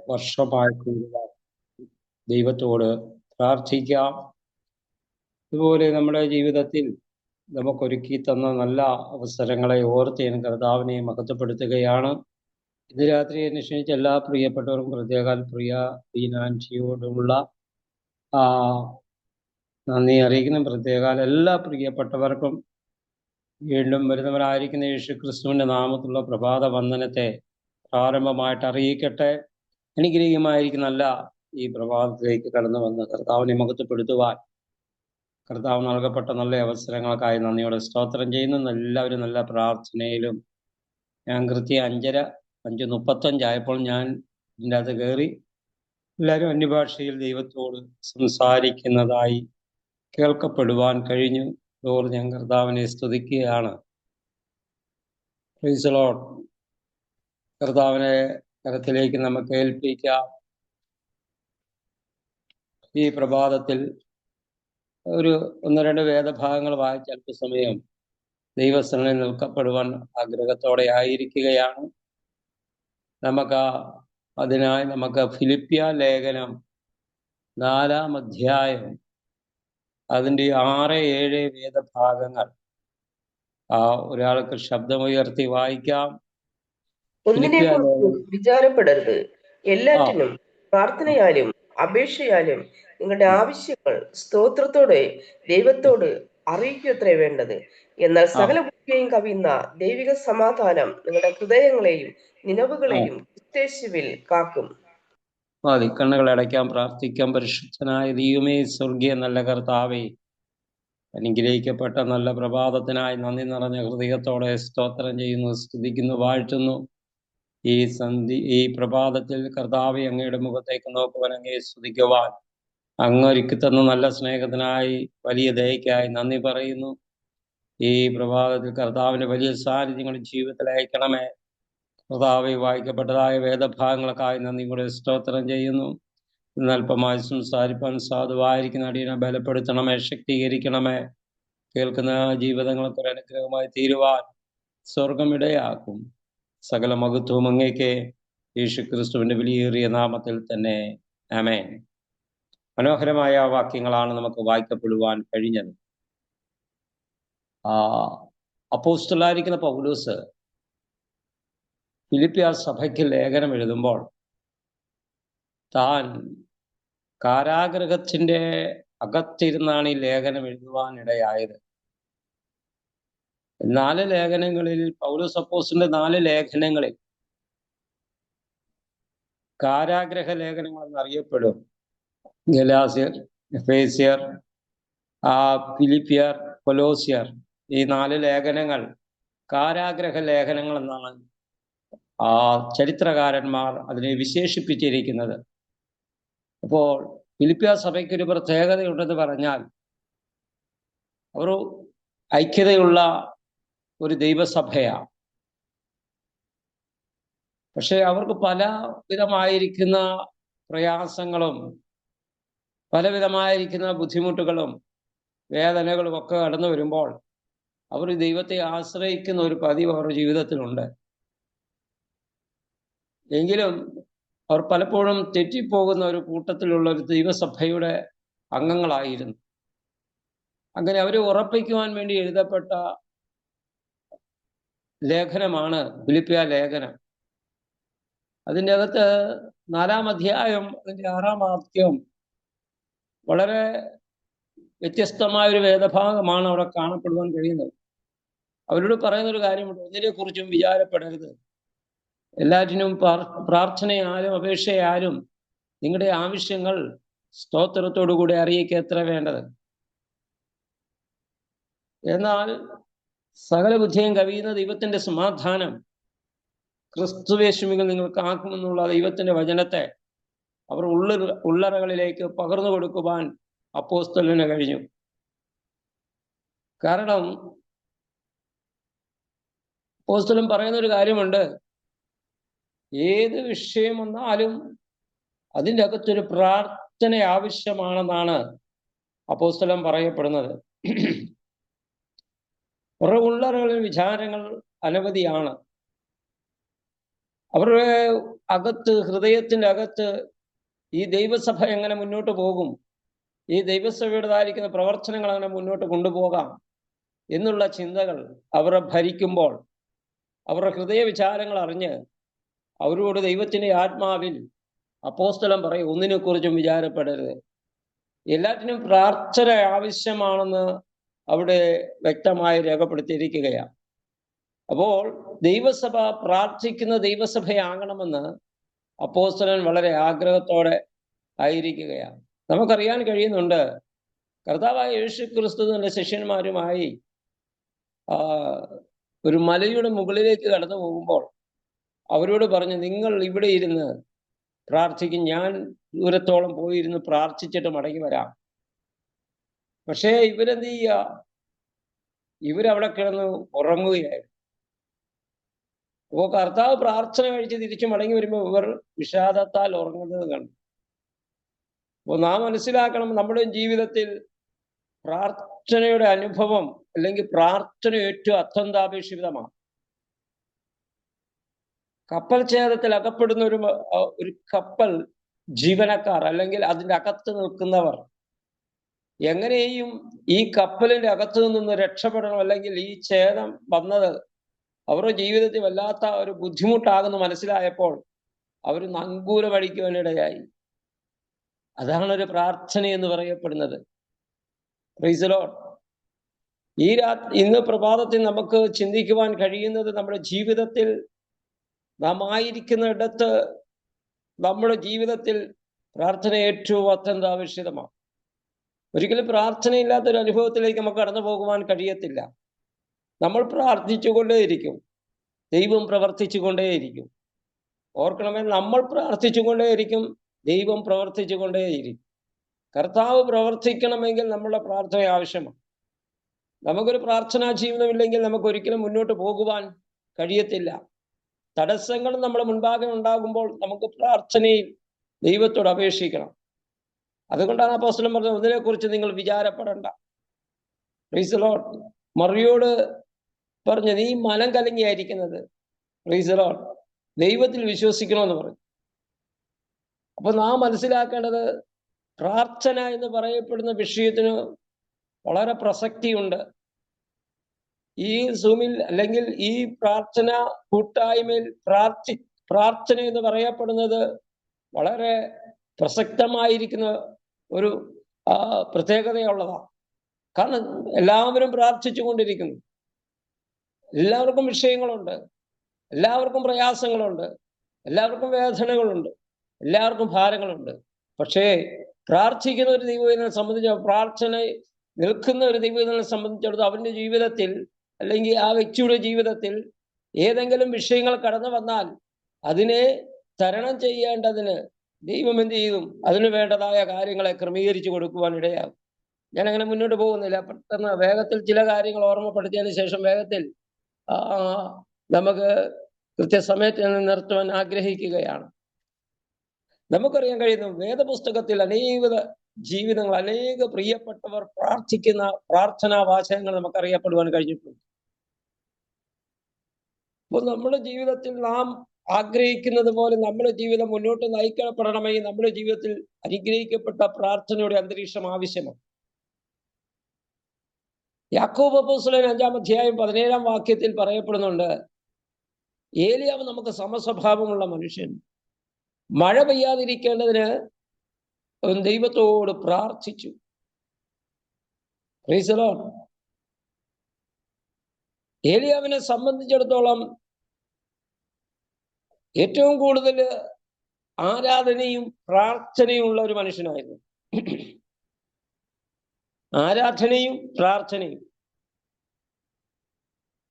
വർഷമായി കൂടുതലായി ദൈവത്തോട് പ്രാർത്ഥിക്കാം. അതുപോലെ നമ്മുടെ ജീവിതത്തിൽ നമുക്കൊരുക്കി തന്ന നല്ല അവസരങ്ങളെ ഓർത്ത് ഞാൻ കർത്താവിനെ മഹത്വപ്പെടുത്തുകയാണ്. ഇന്ന് രാത്രി എന്നെ ക്ഷണിച്ച എല്ലാ പ്രിയപ്പെട്ടവർക്കും പ്രത്യേകാൽ പ്രിയ ബീനാൻഷിയോടുള്ള നന്ദി അറിയിക്കുന്ന പ്രത്യേകാൽ എല്ലാ പ്രിയപ്പെട്ടവർക്കും വീണ്ടും വരുന്നവരായിരിക്കുന്ന യേശു ക്രിസ്തുവിൻ്റെ നാമത്തിലുള്ള പ്രഭാത വന്ദനത്തെ പ്രാരംഭമായിട്ട് അറിയിക്കട്ടെ. അനുഗ്രഹീയമായിരിക്കുന്നല്ല ഈ പ്രഭാതത്തിലേക്ക് കടന്നു വന്ന് കർത്താവിനെ മഹത്വപ്പെടുത്തുവാൻ കർത്താവ് നൽകപ്പെട്ട നല്ല അവസരങ്ങൾക്കായി നന്ദിയോടെ സ്തോത്രം ചെയ്യുന്നു. എല്ലാവരും നല്ല പ്രാർത്ഥനയിലും ഞാൻ കൃത്യം 5:35 ഞാൻ ഇതിൻ്റെ അകത്ത് കയറി. എല്ലാവരും അന്യഭാഷയിൽ ദൈവത്തോട് സംസാരിക്കുന്നതായി കേൾക്കപ്പെടുവാൻ കഴിഞ്ഞു. അതോട് ഞാൻ കർത്താവിനെ സ്തുതിക്കുകയാണ്. Price the Lord. കർത്താവിനെ കരത്തിലേക്ക് നമുക്ക് ഏൽപ്പിക്കാം. ഈ പ്രഭാതത്തിൽ ഒരു 1-2 വേദഭാഗങ്ങൾ വായിച്ച് അല്പസമയം ദൈവസന്നിധിയിൽ നിൽക്കപ്പെടുവാൻ ആഗ്രഹത്തോടെ ആയിരിക്കുകയാണ്. നമുക്ക് ഫിലിപ്പിയ ലേഖനം 4-ാം അധ്യായം അതിൻ്റെ 6-7 വേദഭാഗങ്ങൾ ഒരാൾക്ക് ശബ്ദമുയർത്തി വായിക്കാം. വിചാരപ്പെടരുത്, എല്ലാറ്റിനും പ്രാർത്ഥനയാലും അപേക്ഷയാലും നിങ്ങളുടെ ആവശ്യങ്ങൾ സ്തോത്രത്തോടെ ദൈവത്തോട് അറിയിക്കത്രേ വേണ്ടത്. എന്നാൽ സകല ബുദ്ധിയെയും കവിയുന്ന ദൈവിക സമാധാനം നിങ്ങളുടെ ഹൃദയങ്ങളെയും നിലവുകളെയും ക്രിസ്തേശുവിൽ കാക്കും. കണ്ണുകൾ അടയ്ക്കാം, പ്രാർത്ഥിക്കാം. പരിശുദ്ധനായ ദൈവമേ, സ്വർഗീയ നല്ല കർത്താവേ, അനുഗ്രഹിക്കപ്പെട്ട നല്ല പ്രഭാതത്തിനായി നന്ദി നിറഞ്ഞ ഹൃദയത്തോടെ സ്തോത്രം ചെയ്യുന്നു, സ്തുതിക്കുന്നു, വാഴ്ത്തുന്നു. ഈ പ്രഭാതത്തിൽ കർത്താവെ, അങ്ങയുടെ മുഖത്തേക്ക് നോക്കുവാൻ, അങ്ങയെ സ്തുതിക്കുവാൻ, അങ്ങ് ഒരുക്കി തന്ന നല്ല സ്നേഹത്തിനായി വലിയ ദയക്കായി നന്ദി പറയുന്നു. ഈ പ്രഭാതത്തിൽ കർത്താവിൻ്റെ വലിയ സാന്നിധ്യങ്ങൾ ജീവിതത്തിൽ അയക്കണമേ. കർത്താവെ, വായിക്കപ്പെട്ടതായ വേദഭാഗങ്ങൾക്കായി നന്ദി കൂടെ സ്തോത്രം ചെയ്യുന്നു. അല്പമായി സംസാരിപ്പാൻ സാധുവായിരിക്കുന്ന അടിയനെ ബലപ്പെടുത്തണമേ, ശക്തീകരിക്കണമേ. കേൾക്കുന്ന ജീവിതങ്ങൾക്ക് ഒരു അനുഗ്രഹമായി തീരുവാൻ സ്വർഗം ഇടയാക്കും. സകല മഹത്വവും അങ്ങേക്ക് യേശു ക്രിസ്തുവിൻ്റെ വിലയേറിയ നാമത്തിൽ തന്നെ. ആമേൻ. മനോഹരമായ വാക്യങ്ങളാണ് നമുക്ക് വായിക്കപ്പെടുവാൻ കഴിഞ്ഞത്. അപ്പോസ്തലനായിരിക്കുന്ന പൗലോസ് ഫിലിപ്പിയ സഭയ്ക്ക് ലേഖനം എഴുതുമ്പോൾ താൻ കാരാഗൃഹത്തിൻ്റെ അകത്തിരുന്നാണ് ഈ ലേഖനം എഴുതുവാനിടയായത്. 4 ലേഖനങ്ങളിൽ, പൗലോസ് അപ്പോസ്തലന്റെ 4 ലേഖനങ്ങളിൽ കാരാഗ്രഹ ലേഖനങ്ങൾ എന്നറിയപ്പെടും. ഗലാസ്യർ, എഫേസ്യർ, ഫിലിപ്പിയർ, കൊലോസ്യർ, ഈ 4 ലേഖനങ്ങൾ കാരാഗ്രഹ ലേഖനങ്ങൾ എന്നാണ് ചരിത്രകാരന്മാർ അതിനെ വിശേഷിപ്പിച്ചിരിക്കുന്നത്. അപ്പോൾ ഫിലിപ്പിയ സഭയ്ക്കൊരു പ്രത്യേകതയുണ്ടെന്ന് പറഞ്ഞാൽ, അവർ ഐക്യതയുള്ള ഒരു ദൈവസഭയാണ്. പക്ഷെ അവർക്ക് പല വിധമായിരിക്കുന്ന പ്രയാസങ്ങളും പലവിധമായിരിക്കുന്ന ബുദ്ധിമുട്ടുകളും വേദനകളും ഒക്കെ കടന്നു വരുമ്പോൾ അവർ ദൈവത്തെ ആശ്രയിക്കുന്ന ഒരു പതിവ് അവരുടെ ജീവിതത്തിലുണ്ട്. എങ്കിലും അവർ പലപ്പോഴും തെറ്റിപ്പോകുന്ന ഒരു കൂട്ടത്തിലുള്ള ഒരു ദൈവസഭയുടെ അംഗങ്ങളായിരുന്നു. അങ്ങനെ അവരെ ഉറപ്പിക്കുവാൻ വേണ്ടി എഴുതപ്പെട്ട ലേഖനമാണ് ഫിലിപ്പിയ ലേഖനം. അതിൻ്റെ അകത്ത് 4-ാം അധ്യായം അതിൻ്റെ 6-ാം വാക്യം വളരെ വ്യത്യസ്തമായൊരു വേദഭാഗമാണ് അവിടെ കാണപ്പെടുവാൻ കഴിയുന്നത്. അവരോട് പറയുന്നൊരു കാര്യമുണ്ട്: ഒന്നിനെക്കുറിച്ചും വിചാരപ്പെടരുത്, എല്ലാറ്റിനും പ്രാർത്ഥനയാലും അപേക്ഷയാലും നിങ്ങളുടെ ആവശ്യങ്ങൾ സ്തോത്രത്തോടുകൂടി അറിയിക്കത്ര വേണ്ടത്. എന്നാൽ സകല ബുദ്ധിയും കവിയുന്ന ദൈവത്തിൻ്റെ സമാധാനം ക്രിസ്തുവേശുവിൽ നിങ്ങൾക്ക് ആക്കുമെന്നുള്ള ദൈവത്തിൻ്റെ വചനത്തെ അവർ ഉള്ളറകളിലേക്ക് പകർന്നു കൊടുക്കുവാൻ അപ്പോസ്തലന് കഴിഞ്ഞു. കാരണം അപ്പോസ്തലൻ പറയുന്നൊരു കാര്യമുണ്ട്: ഏത് വിഷയം വന്നാലും അതിൻ്റെ അകത്തൊരു പ്രാർത്ഥന ആവശ്യമാണെന്നാണ് അപ്പോസ്തലൻ പറയപ്പെടുന്നത്. ഉള്ളറകളിൽ വിചാരങ്ങൾ അനവധിയാണ്. അവരുടെ അകത്ത്, ഹൃദയത്തിന്റെ അകത്ത് ഈ ദൈവസഭ എങ്ങനെ മുന്നോട്ട് പോകും, ഈ ദൈവസഭയുടേതായിരിക്കുന്ന പ്രവർത്തനങ്ങൾ അങ്ങനെ മുന്നോട്ട് കൊണ്ടുപോകാം എന്നുള്ള ചിന്തകൾ അവരെ ഭരിക്കുമ്പോൾ, അവരുടെ ഹൃദയ വിചാരങ്ങൾ അറിഞ്ഞ് അവരോട് ദൈവത്തിന്റെ ആത്മാവിൽ അപ്പോസ്തലൻ പറയും, ഒന്നിനെക്കുറിച്ചും വിചാരപ്പെടരുത്, എല്ലാറ്റിനും പ്രാർത്ഥന ആവശ്യമാണെന്ന് അവിടെ വ്യക്തമായി രേഖപ്പെടുത്തിയിരിക്കുകയാണ്. അപ്പോൾ ദൈവസഭ പ്രാർത്ഥിക്കുന്ന ദൈവസഭയാകണമെന്ന് അപ്പോസ്തലൻ വളരെ ആഗ്രഹത്തോടെ ആയിരിക്കുകയാണ്. നമുക്കറിയാൻ കഴിയുന്നുണ്ട്, കർത്താവായ യേശു ക്രിസ്തു തന്റെ ശിഷ്യന്മാരുമായി ഒരു മലയുടെ മുകളിലേക്ക് കടന്നു പോകുമ്പോൾ അവരോട് പറഞ്ഞു, നിങ്ങൾ ഇവിടെ ഇരുന്ന് പ്രാർത്ഥിക്കും, ഞാൻ ദൂരത്തോളം പോയിരുന്ന് പ്രാർത്ഥിച്ചിട്ട് മടങ്ങി വരാം. പക്ഷേ ഇവരെന്ത് ചെയ്യുക? ഇവരവിടെ കിടന്ന് ഉറങ്ങുകയായിരുന്നു. അപ്പോൾ കർത്താവ് പ്രാർത്ഥന കഴിച്ച് തിരിച്ചു മടങ്ങി വരുമ്പോൾ ഇവർ വിഷാദത്താൽ ഉറങ്ങുന്നത് കണ്ടു. അപ്പോൾ നാം മനസ്സിലാക്കണം, നമ്മുടെ ജീവിതത്തിൽ പ്രാർത്ഥനയുടെ അനുഭവം അല്ലെങ്കിൽ പ്രാർത്ഥന ഏറ്റവും അത്യന്താപേക്ഷിതമാണ്. കപ്പൽ ഛേദത്തിൽ അകപ്പെടുന്ന ഒരു കപ്പൽ ജീവനക്കാർ അല്ലെങ്കിൽ അതിൻ്റെ അകത്ത് നിൽക്കുന്നവർ എങ്ങനെയും ഈ കപ്പലിന്റെ അകത്തു നിന്ന് രക്ഷപ്പെടണം, അല്ലെങ്കിൽ ഈ ഛേദം വന്നത് അവരുടെ ജീവിതത്തിൽ വല്ലാത്ത ഒരു ബുദ്ധിമുട്ടാകുന്നു മനസ്സിലായപ്പോൾ അവർ നങ്കൂരം അടിക്കുവാനിടയായി. അതാണ് ഒരു പ്രാർത്ഥന എന്ന് പറയപ്പെടുന്നത്. Price the Lord. ഇന്ന് പ്രഭാതത്തിൽ നമുക്ക് ചിന്തിക്കുവാൻ കഴിയുന്നത്, നമ്മുടെ ജീവിതത്തിൽ നാം ആയിരിക്കുന്ന ഇടത്ത് നമ്മുടെ ജീവിതത്തിൽ പ്രാർത്ഥന ഏറ്റവും അത്യന്താപേക്ഷിതമാണ്. ഒരിക്കലും പ്രാർത്ഥനയില്ലാത്തൊരു അനുഭവത്തിലേക്ക് നമുക്ക് കടന്നു പോകുവാൻ കഴിയത്തില്ല. നമ്മൾ പ്രാർത്ഥിച്ചുകൊണ്ടേയിരിക്കും, ദൈവം പ്രവർത്തിച്ചു കൊണ്ടേയിരിക്കും. ഓർക്കണമേ, നമ്മൾ പ്രാർത്ഥിച്ചുകൊണ്ടേയിരിക്കും, ദൈവം പ്രവർത്തിച്ചു കൊണ്ടേയിരിക്കും. കർത്താവ് പ്രവർത്തിക്കണമെങ്കിൽ നമ്മുടെ പ്രാർത്ഥന ആവശ്യമാണ്. നമുക്കൊരു പ്രാർത്ഥനാ ജീവിതമില്ലെങ്കിൽ നമുക്ക് ഒരിക്കലും മുന്നോട്ട് പോകുവാൻ കഴിയത്തില്ല. തടസ്സങ്ങൾ നമ്മുടെ മുൻപാകെ ഉണ്ടാകുമ്പോൾ നമുക്ക് പ്രാർത്ഥനയിൽ ദൈവത്തോട് അപേക്ഷിക്കണം. അതുകൊണ്ടാണ് അപ്പോസ്തലൻ പറഞ്ഞത്, ഒന്നിനെക്കുറിച്ച് നിങ്ങൾ വിചാരപ്പെടണ്ട. Praise the Lord. മറിയോട് പറഞ്ഞു, നീ മനം കലങ്ങിയായിരിക്കുന്നത്. Price the Lord. ദൈവത്തിൽ വിശ്വസിക്കണമെന്ന് പറഞ്ഞു. അപ്പൊ നാം മനസ്സിലാക്കേണ്ടത്, പ്രാർത്ഥന എന്ന് പറയപ്പെടുന്ന വിഷയത്തിന് വളരെ പ്രസക്തിയുണ്ട്. ഈ സൂമിൽ അല്ലെങ്കിൽ ഈ പ്രാർത്ഥന കൂട്ടായ്മയിൽ പ്രാർത്ഥന എന്ന് പറയപ്പെടുന്നത് വളരെ പ്രസക്തമായിരിക്കുന്ന ഒരു പ്രത്യേകതയുള്ളതാണ്. കാരണം എല്ലാവരും പ്രാർത്ഥിച്ചു കൊണ്ടിരിക്കുന്നു, എല്ലാവർക്കും വിഷയങ്ങളുണ്ട്, എല്ലാവർക്കും പ്രയാസങ്ങളുണ്ട്, എല്ലാവർക്കും വേദനകളുണ്ട്, എല്ലാവർക്കും ഭാരങ്ങളുണ്ട്. പക്ഷേ പ്രാർത്ഥിക്കുന്ന ഒരു ദൈവത്തിനെ സംബന്ധിച്ച്, പ്രാർത്ഥന നിൽക്കുന്ന ഒരു ദൈവത്തിനെ സംബന്ധിച്ചിടത്തോളം അവൻ്റെ ജീവിതത്തിൽ അല്ലെങ്കിൽ ആ വ്യക്തിയുടെ ജീവിതത്തിൽ ഏതെങ്കിലും വിഷയങ്ങൾ കടന്നു വന്നാൽ അതിനെ തരണം ചെയ്യേണ്ടതിന് ദൈവം എന്ത് ചെയ്യും? അതിന് വേണ്ടതായ കാര്യങ്ങളെ ക്രമീകരിച്ചു കൊടുക്കുവാൻ ഇടയാകും. ഞാൻ അങ്ങനെ മുന്നോട്ട് പോകുന്നില്ല. പെട്ടെന്ന് വേഗത്തിൽ ചില കാര്യങ്ങൾ ഓർമ്മപ്പെടുത്തിയതിനു ശേഷം വേഗത്തിൽ നമുക്ക് കൃത്യസമയത്ത് നിർത്തുവാൻ ആഗ്രഹിക്കുകയാണ്. നമുക്കറിയാൻ കഴിയുന്നു, വേദപുസ്തകത്തിൽ അനേക ജീവിതങ്ങൾ, അനേക പ്രിയപ്പെട്ടവർ പ്രാർത്ഥിക്കുന്ന പ്രാർത്ഥനാ വാചകങ്ങൾ നമുക്കറിയപ്പെടുവാൻ കഴിഞ്ഞിട്ടുണ്ട്. അപ്പോൾ നമ്മുടെ ജീവിതത്തിൽ നാം ആഗ്രഹിക്കുന്നത് പോലെ നമ്മുടെ ജീവിതം മുന്നോട്ട് നയിക്കപ്പെടണമെങ്കിൽ നമ്മുടെ ജീവിതത്തിൽ അനുഗ്രഹിക്കപ്പെട്ട പ്രാർത്ഥനയുടെ അന്തരീക്ഷം ആവശ്യമാണ്. യാക്കോബ് അപ്പോസ്തലൻ 5-ാം അധ്യായം 17-ാം വാക്യത്തിൽ പറയപ്പെടുന്നുണ്ട്, ഏലിയാവ് നമുക്ക് സമസ്വഭാവമുള്ള മനുഷ്യൻ, മഴ പെയ്യാതിരിക്കേണ്ടതിന് അവൻ ദൈവത്തോട് പ്രാർത്ഥിച്ചു. Praise the Lord. ഏലിയാവിനെ സംബന്ധിച്ചിടത്തോളം ഏറ്റവും കൂടുതൽ ആരാധനയും പ്രാർത്ഥനയും ഉള്ള ഒരു മനുഷ്യനായിരുന്നു. ആരാധനയും പ്രാർത്ഥനയും.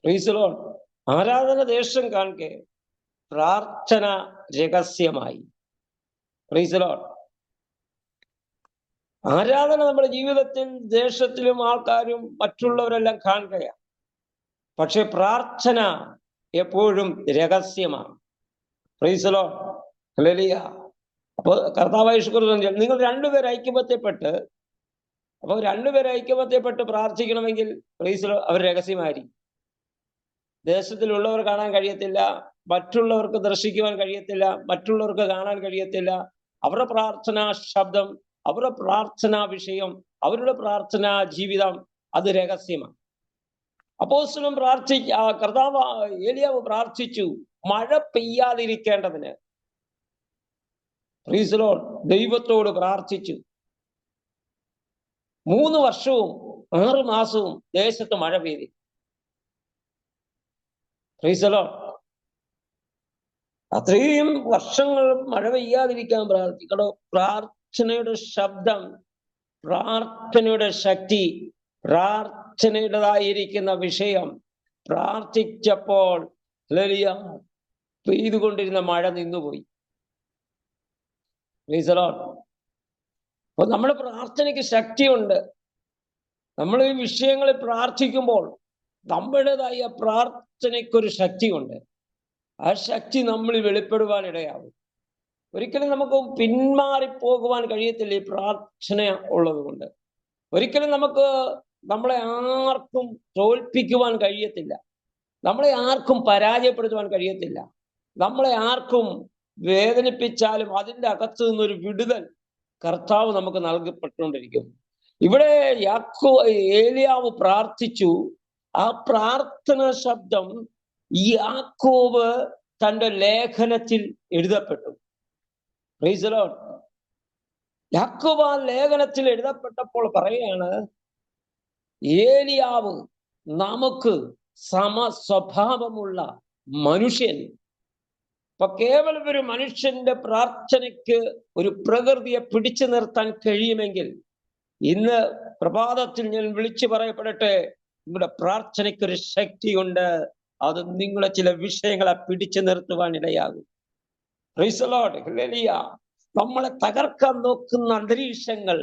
Price the Lord. ആരാധന ദേശം കാണിക്കെ, പ്രാർത്ഥന രഹസ്യമായി. Price the Lord. ആരാധന നമ്മുടെ ജീവിതത്തിൽ ദേശത്തിലും ആൾക്കാരും മറ്റുള്ളവരെല്ലാം കാണുകയാണ്. പക്ഷെ പ്രാർത്ഥന എപ്പോഴും രഹസ്യമാണ്. Praise the Lord. ഹല്ലേലൂയ. അപ്പോൾ കർത്താവായ യേശു ക്രിസ്തു, നിങ്ങൾ രണ്ടുപേർ ഐക്യബദ്ധപ്പെട്ട്, അപ്പോൾ രണ്ടുപേർ ഐക്യബദ്ധപ്പെട്ട് പ്രാർത്ഥിക്കണമെങ്കിൽ പ്രൈസ് ദി ലോർഡ്, അവർ രഹസ്യമായിരിക്കും. ദേശത്തിലുള്ളവർ കാണാൻ കഴിയത്തില്ല, മറ്റുള്ളവർക്ക് ദർശിക്കുവാൻ കഴിയത്തില്ല, മറ്റുള്ളവർക്ക് കാണാൻ കഴിയത്തില്ല. അവരുടെ പ്രാർത്ഥനാ ശബ്ദം, അവരുടെ പ്രാർത്ഥനാ വിഷയം, അവരുടെ പ്രാർത്ഥനാ ജീവിതം അത് രഹസ്യമാണ്. അപ്പോസ്തലൻ കർത്താവ് ഏലിയാവ് പ്രാർത്ഥിച്ചു മഴ പെയ്യാതിരിക്കേണ്ടതിന്. Praise Lord. ദൈവത്തോട് പ്രാർത്ഥിച്ചു. 3 വർഷവും 6 മാസവും ദേശത്ത് മഴ പെയ്തു. Praise Lord. അത്രയും വർഷങ്ങൾ മഴ പെയ്യാതിരിക്കാൻ പ്രാർത്ഥിക്കണോ? പ്രാർത്ഥനയുടെ ശബ്ദം, പ്രാർത്ഥനയുടെ ശക്തി, പ്രാർത്ഥനയുടേതായിരിക്കുന്ന വിഷയം പ്രാർത്ഥിച്ചപ്പോൾ പെയ്തുകൊണ്ടിരുന്ന മഴ നിന്നുപോയി. Praise Lord. അപ്പൊ നമ്മുടെ പ്രാർത്ഥനയ്ക്ക് ശക്തിയുണ്ട്. നമ്മൾ ഈ വിഷയങ്ങളിൽ പ്രാർത്ഥിക്കുമ്പോൾ നമ്മുടേതായ പ്രാർത്ഥനയ്ക്കൊരു ശക്തിയുണ്ട്. ആ ശക്തി നമ്മളിൽ വെളിപ്പെടുവാനിടയാവും. ഒരിക്കലും നമുക്ക് പിന്മാറിപ്പോകുവാൻ കഴിയത്തില്ല ഈ പ്രാർത്ഥന ഉള്ളത് കൊണ്ട്. ഒരിക്കലും നമ്മളെ ആർക്കും തോൽപ്പിക്കുവാൻ കഴിയത്തില്ല. നമ്മളെ ആർക്കും പരാജയപ്പെടുത്തുവാൻ കഴിയത്തില്ല. നമ്മളെ ആർക്കും വേദനിപ്പിച്ചാലും അതിൻ്റെ അകത്ത് നിന്നൊരു വിടുതൽ കർത്താവ് നമുക്ക് നൽകപ്പെട്ടുകൊണ്ടിരിക്കും. ഇവിടെ ഏലിയാവ് പ്രാർത്ഥിച്ചു. ആ പ്രാർത്ഥന ശബ്ദം യാക്കോബ് തന്റെ ലേഖനത്തിൽ എഴുതപ്പെട്ടു. Price the Lord. യാക്കോബ് ആ ലേഖനത്തിൽ എഴുതപ്പെട്ടപ്പോൾ പറയുകയാണ്, ഏലിയാവ് നമുക്ക് സമസ്വഭാവമുള്ള മനുഷ്യൻ. അപ്പൊ കേവലം ഒരു മനുഷ്യന്റെ പ്രാർത്ഥനയ്ക്ക് ഒരു പ്രകൃതിയെ പിടിച്ചു നിർത്താൻ കഴിയുമെങ്കിൽ ഇന്ന് പ്രഭാതത്തിൽ ഞാൻ വിളിച്ചു പറയപ്പെടട്ടെ, നിങ്ങളുടെ പ്രാർത്ഥനയ്ക്കൊരു ശക്തിയുണ്ട്. അത് നിങ്ങളെ ചില വിഷയങ്ങളെ പിടിച്ചു നിർത്തുവാൻ ഇടയാകും. Praise the Lord. ഹല്ലേലൂയ. നമ്മളെ തകർക്കാൻ നോക്കുന്ന അന്തരീക്ഷങ്ങൾ,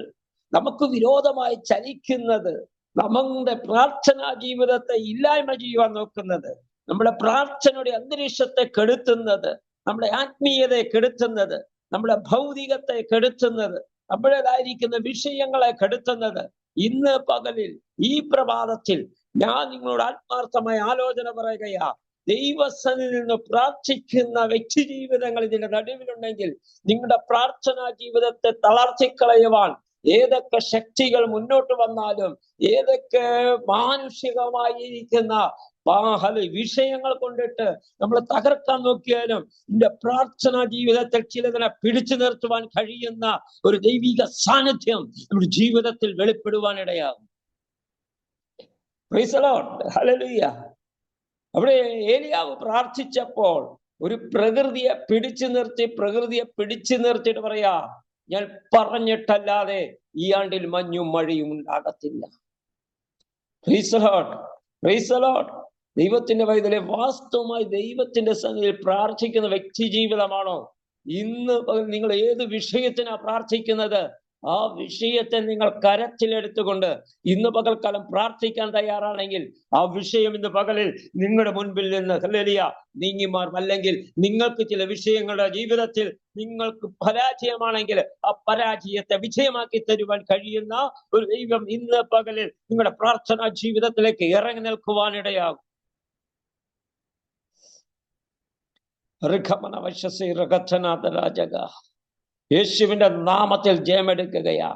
നമുക്ക് വിരോധമായി ചലിക്കുന്നത്, നമ്മുടെ പ്രാർത്ഥനാ ജീവിതത്തെ ഇല്ലായ്മ ചെയ്യുവാൻ നോക്കുന്നത്, നമ്മുടെ പ്രാർത്ഥനയുടെ അന്തരീക്ഷത്തെ കെടുത്തുന്നത്, നമ്മുടെ ആത്മീയതയെ കെടുത്തുന്നത്, നമ്മുടെ ഭൗതികത്തെ കെടുത്തുന്നത്, നമ്മുടേതായിരിക്കുന്ന വിഷയങ്ങളെ കെടുത്തുന്നത്, ഇന്ന് പകലിൽ ഈ പ്രഭാതത്തിൽ ഞാൻ നിങ്ങളോട് ആത്മാർത്ഥമായ ആലോചന പറയുകയാ. ദൈവസന്നിധിയിൽ നിന്ന് പ്രാർത്ഥിക്കുന്ന വ്യക്തി ജീവിതങ്ങൾ ഇതിന്റെ നടുവിലുണ്ടെങ്കിൽ നിങ്ങളുടെ പ്രാർത്ഥനാ ജീവിതത്തെ തളർത്തിക്കളയുവാൻ ഏതൊക്കെ ശക്തികൾ മുന്നോട്ട് വന്നാലും, ഏതൊക്കെ മാനുഷികമായിരിക്കുന്ന വിഷയങ്ങൾ കൊണ്ടിട്ട് നമ്മൾ തകർക്കാൻ നോക്കിയാലും നിന്റെ പ്രാർത്ഥനാ ജീവിതത്തിൽ ചിലതിനെ പിടിച്ചു നിർത്തുവാൻ കഴിയുന്ന ഒരു ദൈവിക സാന്നിധ്യം നമ്മുടെ ജീവിതത്തിൽ വെളിപ്പെടുവാനിടയാകും. Praise the Lord. ഹല്ലേലൂയ. അവിടെ ഏലിയാവ് പ്രാർത്ഥിച്ചപ്പോൾ ഒരു പ്രകൃതിയെ പിടിച്ചു നിർത്തിയിട്ട് പറയാ, ഞാൻ പറഞ്ഞിട്ടല്ലാതെ ഈ ആണ്ടിൽ മഞ്ഞും മഴയും ഉണ്ടാകത്തില്ല. Price the Lord. Price the Lord. ദൈവത്തിന്റെ വൈതലെ വാസ്തവമായി ദൈവത്തിന്റെ സന്നിധിയിൽ പ്രാർത്ഥിക്കുന്ന വ്യക്തി ജീവിതമാണോ? ഇന്ന് നിങ്ങൾ ഏത് വിഷയത്തിനാ പ്രാർത്ഥിക്കുന്നത്? ആ വിഷയത്തെ നിങ്ങൾ കരത്തിലെടുത്തുകൊണ്ട് ഇന്ന് പകൽക്കാലം പ്രാർത്ഥിക്കാൻ തയ്യാറാണെങ്കിൽ ആ വിഷയം ഇന്ന് പകലിൽ നിങ്ങളുടെ മുൻപിൽ നിന്ന് ഹല്ലേലൂയ നീങ്ങിമാറും. അല്ലെങ്കിൽ നിങ്ങൾക്ക് ചില വിഷയങ്ങളുടെ ജീവിതത്തിൽ നിങ്ങൾക്ക് പരാജയമാണെങ്കിൽ ആ പരാജയത്തെ വിജയമാക്കി തരുവാൻ കഴിയുന്ന ഒരു ദൈവം ഇന്ന് പകലിൽ നിങ്ങളുടെ പ്രാർത്ഥനാ ജീവിതത്തിലേക്ക് ഇറങ്ങി നിൽക്കുവാനിടയാകും. യേശുവിന്റെ നാമത്തിൽ ജയമെടുക്കുകയാ.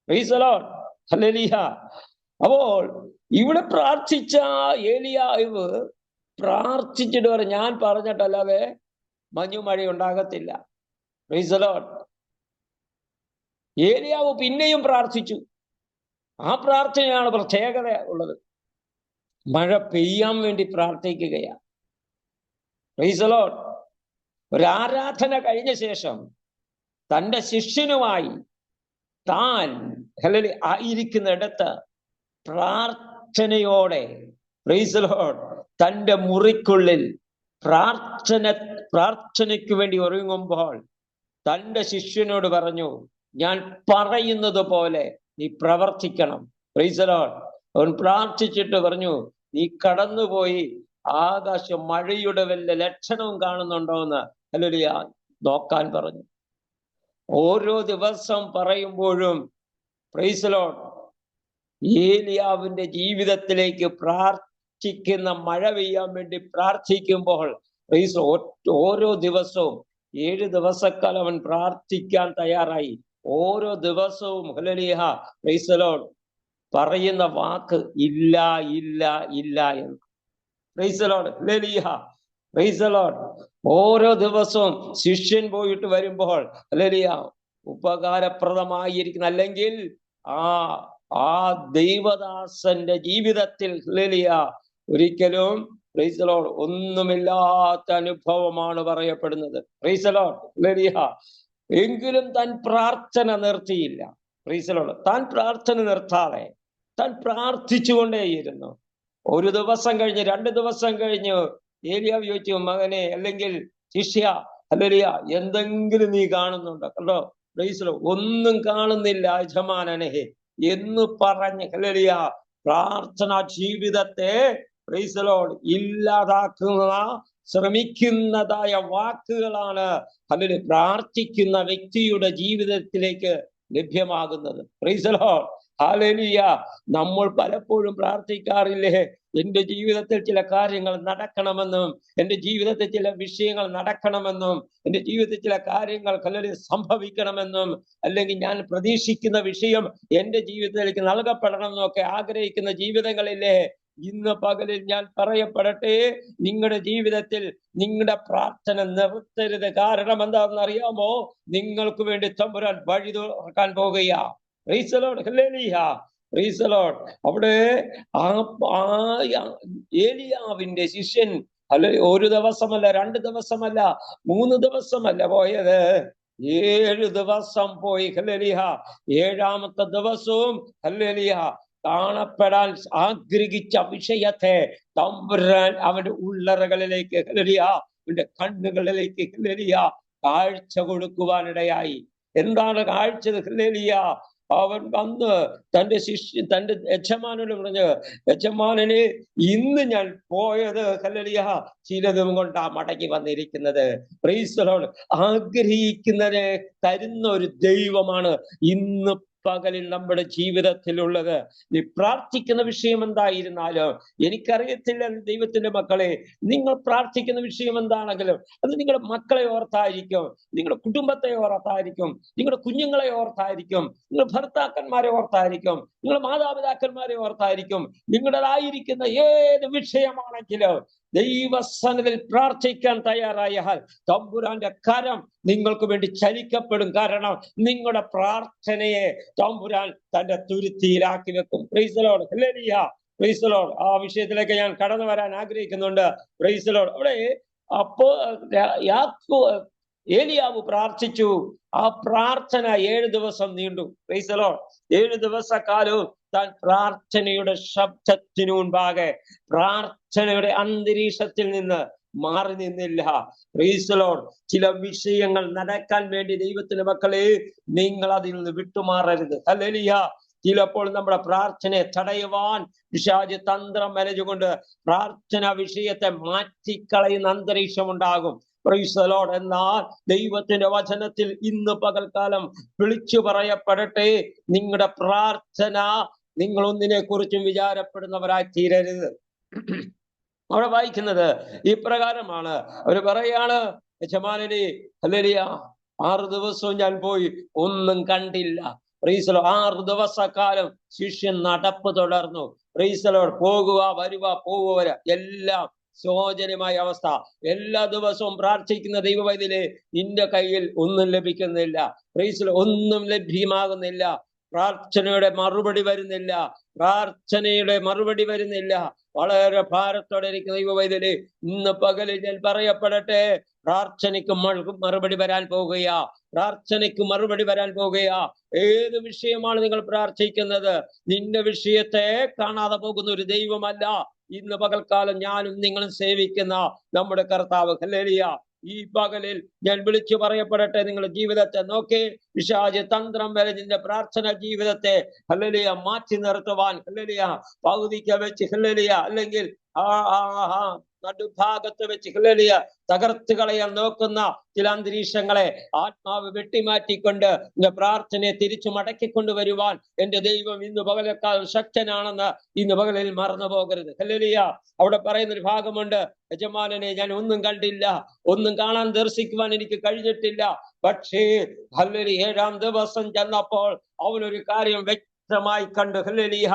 Praise the Lord. ഹല്ലേലൂയ. അപ്പോൾ ഇവിടെ പ്രാർത്ഥിച്ച ഏലിയാവ് പ്രാർത്ഥിച്ചിട്ട് പറയും, ഞാൻ പറഞ്ഞിട്ടല്ലാതെ മഞ്ഞു മഴ ഉണ്ടാകത്തില്ല. Price the Lord. ഏലിയാവ് പിന്നെയും പ്രാർത്ഥിച്ചു. ആ പ്രാർത്ഥനയാണ് പ്രത്യേകത ഉള്ളത്. മഴ പെയ്യാൻ വേണ്ടി പ്രാർത്ഥിക്കുകയാണ്. Price the Lord. ഒരു ആരാധന കഴിഞ്ഞ ശേഷം തൻ്റെ ശിഷ്യനുമായി താൻ ആയിരിക്കുന്നിടത്ത് പ്രാർത്ഥനയോടെ പ്രൈസ് ദി ലോർഡ് തൻ്റെ മുറിക്കുള്ളിൽ പ്രാർത്ഥനയ്ക്ക് വേണ്ടി ഒരുങ്ങുമ്പോൾ തൻ്റെ ശിഷ്യനോട് പറഞ്ഞു, ഞാൻ പറയുന്നത് പോലെ നീ പ്രവർത്തിക്കണം. Price the Lord. അവൻ പ്രാർത്ഥിച്ചിട്ട് പറഞ്ഞു, നീ കടന്നുപോയി ആകാശം മഴയുടെ വല്ല ലക്ഷണവും കാണുന്നുണ്ടോ എന്ന് ഹല്ലേലൂയ നോക്കാൻ പറഞ്ഞു. ഓരോ ദിവസം പറയുമ്പോഴും പ്രൈസ് ദി ലോർഡ് ഏലിയാവിന്റെ ജീവിതത്തിലേക്ക് പ്രാർത്ഥിക്കുന്ന മഴ പെയ്യാൻ വേണ്ടി പ്രാർത്ഥിക്കുമ്പോൾ ഓരോ ദിവസവും 7 ദിവസക്കാലം അവൻ പ്രാർത്ഥിക്കാൻ തയ്യാറായി. ഓരോ ദിവസവും ഹല്ലേലൂയ പ്രൈസ് ദി ലോർഡ് പറയുന്ന വാക്ക് ഇല്ല ഇല്ല ഇല്ല എന്ന്. പ്രൈസ് ദി ലോർഡ് ഹല്ലേലൂയ പ്രൈസ് ദി ലോർഡ്. ഓരോ ദിവസവും ശിഷ്യൻ പോയിട്ട് വരുമ്പോൾ ഹല്ലേലൂയ ഉപകാരപ്രദമായിരിക്കുന്ന, അല്ലെങ്കിൽ ആ ദൈവദാസന്റെ ജീവിതത്തിൽ ഹല്ലേലൂയ ഒരിക്കലും പ്രൈസ് ദി ലോർഡ് ഒന്നുമില്ലാത്ത അനുഭവമാണ് പറയപ്പെടുന്നത്. Price the Lord hallelujah. എങ്കിലും താൻ പ്രാർത്ഥന നിർത്തിയില്ല. Price the Lord. താൻ പ്രാർത്ഥന നിർത്താതെ താൻ പ്രാർത്ഥിച്ചുകൊണ്ടേയിരുന്നു. ഒരു ദിവസം കഴിഞ്ഞ് 2 ദിവസം കഴിഞ്ഞ് ഏലിയാവ് ചോദിച്ചു, മകനെ അല്ലെങ്കിൽ ശിഷ്യ ഹല്ലേലൂയ എന്തെങ്കിലും നീ കാണുന്നുണ്ടോ? കണ്ടോ പ്രൈസ് ദി ലോർഡ്. ഒന്നും കാണുന്നില്ല യജമാനനെ എന്ന് പറഞ്ഞ് ഹല്ലേലൂയ പ്രാർത്ഥന ജീവിതത്തെ പ്രൈസ് ദി ലോർഡ് ഇല്ലാതാക്കുന്ന ശ്രമിക്കുന്നതായ വാക്കുകളാണ് ഹല്ലേലൂയ പ്രാർത്ഥിക്കുന്ന വ്യക്തിയുടെ ജീവിതത്തിലേക്ക് ലഭ്യമാകുന്നത്. Price the Lord hallelujah. നമ്മൾ പലപ്പോഴും പ്രാർത്ഥിക്കാറില്ലേ, എന്റെ ജീവിതത്തിൽ ചില കാര്യങ്ങൾ നടക്കണമെന്നും, എന്റെ ജീവിതത്തിൽ ചില വിഷയങ്ങൾ നടക്കണമെന്നും, എന്റെ ജീവിതത്തിൽ ചില കാര്യങ്ങൾ ഹല്ലേലൂയ സംഭവിക്കണമെന്നും, അല്ലെങ്കിൽ ഞാൻ പ്രതീക്ഷിക്കുന്ന വിഷയം എന്റെ ജീവിതത്തിലേക്ക് നൽകപ്പെടണം എന്നൊക്കെ ആഗ്രഹിക്കുന്ന ജീവിതങ്ങളില്ലേ? ഇന്ന് പകലിൽ ഞാൻ പറയപ്പെടട്ടെ, നിങ്ങളുടെ ജീവിതത്തിൽ നിങ്ങളുടെ പ്രാർത്ഥന നിർത്തരുത്. കാരണം എന്താണെന്ന് അറിയാമോ? നിങ്ങൾക്ക് വേണ്ടി തമ്പുരാൻ വഴി തുറക്കാൻ പോകുകയാ. പ്രൈസ് ദി ലോർഡ് ഹല്ലേലൂയ പ്രൈസ് ദി ലോർഡ്. അവിടെ ഏലിയാവിന്റെ ശിഷ്യൻ ഒരു ദിവസമല്ല, 2 ദിവസമല്ല, 3 ദിവസമല്ല പോയത്, 7 ദിവസം പോയി. ഹല്ലേലൂയ. 7ാമത്തെ ദിവസവും ഹല്ലേലൂയ കാണപ്പെടാൻ ആഗ്രഹിച്ച വിഷയത്തെ തമ്പുരാൻ അവന്റെ ഉള്ളറകളിലേക്ക് ഹല്ലേലൂയ അവന്റെ കണ്ണുകളിലേക്ക് ഹല്ലേലൂയ കാഴ്ച കൊടുക്കുവാനിടയായി. എന്താണ് കാഴ്ചത്? ഹല്ലേലൂയ അവൻ വന്ന് തന്റെ യജമാനോട് പറഞ്ഞു, യജമാനനെ ഇന്ന് ഞാൻ പോയത് ഹല്ലേലൂയ ചിലതും കൊണ്ടാ മടങ്ങി വന്നിരിക്കുന്നത്. Price the Lord. ആഗ്രഹിക്കുന്നതിനെ തരുന്ന ഒരു ദൈവമാണ് ഇന്ന് പകലിൽ നമ്മുടെ ജീവിതത്തിലുള്ളത്. നീ പ്രാർത്ഥിക്കുന്ന വിഷയം എന്തായിരുന്നാലും, എനിക്കറിയത്തില്ല ദൈവത്തിന്റെ മക്കളെ, നിങ്ങൾ പ്രാർത്ഥിക്കുന്ന വിഷയം എന്താണെങ്കിലും അത് നിങ്ങളുടെ മക്കളെ ഓർത്തായിരിക്കും, നിങ്ങളുടെ കുടുംബത്തെ ഓർത്തായിരിക്കും, നിങ്ങളുടെ കുഞ്ഞുങ്ങളെ ഓർത്തായിരിക്കും, നിങ്ങളുടെ ഭർത്താക്കന്മാരെ ഓർത്തായിരിക്കും, നിങ്ങളുടെ മാതാപിതാക്കന്മാരെ ഓർത്തായിരിക്കും. നിങ്ങളുടേതായിരിക്കുന്ന ഏത് വിഷയമാണെങ്കിലും ദൈവസന്നിധിയിൽ പ്രാർത്ഥിക്കാൻ തയ്യാറായാൽ തമ്പുരാന്റെ കരം നിങ്ങൾക്ക് വേണ്ടി ചലിക്കപ്പെടും. കാരണം നിങ്ങളുടെ പ്രാർത്ഥനയെ തമ്പുരാൻ തന്റെ തുരുത്തിയിലാക്കി വെക്കും. പ്രൈസ് ദി ലോർഡ് ഹല്ലേലൂയ പ്രൈസ് ദി ലോർഡ്. ആ വിഷയത്തിലേക്ക് ഞാൻ കടന്നു വരാൻ ആഗ്രഹിക്കുന്നുണ്ട്. Price the Lord. അവിടെ ഏലിയാവ് പ്രാർത്ഥിച്ചു. ആ പ്രാർത്ഥന 7 ദിവസം നീണ്ടു. Price the Lord. 7 ദിവസക്കാലവും താൻ പ്രാർത്ഥനയുടെ ശബ്ദത്തിനു മുൻപാകെ, പ്രാർത്ഥനയുടെ അന്തരീക്ഷത്തിൽ നിന്ന് മാറി നിന്നില്ല. Price the Lord. ചില വിഷയങ്ങൾ നടക്കാൻ വേണ്ടി ദൈവത്തിന്റെ മക്കളെ നിങ്ങൾ അതിൽ നിന്ന് വിട്ടുമാറരുത്. ഹല്ലേലൂയ. ചിലപ്പോൾ നമ്മുടെ പ്രാർത്ഥനയെ തടയുവാൻ പിശാച് തന്ത്രം മെനഞ്ഞുകൊണ്ട് പ്രാർത്ഥന വിഷയത്തെ മാറ്റിക്കളയുന്ന അന്തരീക്ഷം ഉണ്ടാകും. Price the Lord. എന്നാൽ ദൈവത്തിന്റെ വചനത്തിൽ ഇന്ന് പകൽക്കാലം വിളിച്ചു പറയപ്പെടട്ടെ, നിങ്ങളുടെ പ്രാർത്ഥന നിങ്ങൾ ഒന്നിനെ കുറിച്ചും വിചാരപ്പെടുന്നവരായി തീരരുത്. അവിടെ വായിക്കുന്നത് ഇപ്രകാരമാണ്. അവര് പറയാണ്, യജമാനനെ ഹല്ലേലൂയ 6 ദിവസവും ഞാൻ പോയി ഒന്നും കണ്ടില്ല. Price the Lord. 6 ദിവസക്കാലം ശിഷ്യൻ നടപ്പ് തുടർന്നു. Price the Lord. പോകുക വരുക പോവുക എല്ലാം ശോചനമായ അവസ്ഥ. എല്ലാ ദിവസവും പ്രാർത്ഥിക്കുന്ന ദൈവവൈദ്യരെ നിന്റെ കയ്യിൽ ഒന്നും ലഭിക്കുന്നില്ല. Price the Lord. ഒന്നും ലഭ്യമാകുന്നില്ല. പ്രാർത്ഥനയുടെ മറുപടി വരുന്നില്ല. പ്രാർത്ഥനയുടെ മറുപടി വരുന്നില്ല. വളരെ ഭാരത്തോടെ ഇരിക്കുന്ന ദൈവവൈദ്യരെ ഇന്ന് പകലിൽ ഞാൻ പറയപ്പെടട്ടെ, പ്രാർത്ഥനയ്ക്ക് മറുപടി വരാൻ പോകുകയാ. പ്രാർത്ഥനയ്ക്ക് മറുപടി വരാൻ പോകുകയാ. ഏത് വിഷയമാണ് നിങ്ങൾ പ്രാർത്ഥിക്കുന്നത്? നിന്റെ വിഷയത്തെ കാണാതെ പോകുന്ന ഒരു ദൈവമല്ല ഇന്ന് പകൽക്കാലം ഞാനും നിങ്ങളും സേവിക്കുന്ന നമ്മുടെ കർത്താവ്. ഹല്ലേലൂയ. ഈ പകലിൽ ഞാൻ വിളിച്ചു പറയപ്പെടട്ടെ, നിങ്ങളുടെ ജീവിതത്തെ നോക്കി പിശാച് തന്ത്രം വരെ നിന്റെ പ്രാർത്ഥന ജീവിതത്തെ ഹല്ലേലൂയ മാറ്റി നിർത്തുവാൻ, ഹല്ലേലൂയ പകുതിക്ക് വെച്ച് ഹല്ലേലൂയ അല്ലെങ്കിൽ നടുഭാഗത്ത് വെച്ച് ഹല്ലേലൂയ തകർത്ത് കളയാൻ നോക്കുന്ന ചില അന്തരീക്ഷങ്ങളെ ആത്മാവ് വെട്ടിമാറ്റിക്കൊണ്ട് എന്റെ പ്രാർത്ഥനയെ തിരിച്ചു മടക്കിക്കൊണ്ടുവരുവാൻ എന്റെ ദൈവം ഇന്ന് പകലേക്കാൾ ശക്തനാണെന്ന് ഇന്ന് പകലിൽ മറന്നു പോകരുത്. ഹല്ലേലൂയ. അവിടെ പറയുന്നൊരു ഭാഗമുണ്ട്, യജമാനനെ ഞാൻ ഒന്നും കണ്ടില്ല, ഒന്നും കാണാൻ ദർശിക്കുവാൻ എനിക്ക് കഴിഞ്ഞിട്ടില്ല. പക്ഷേ ഹല്ലേലൂയ 7-ാം ദിവസം ചെന്നപ്പോൾ അവനൊരു കാര്യം വ്യക്തമായി കണ്ടു. Hallelujah.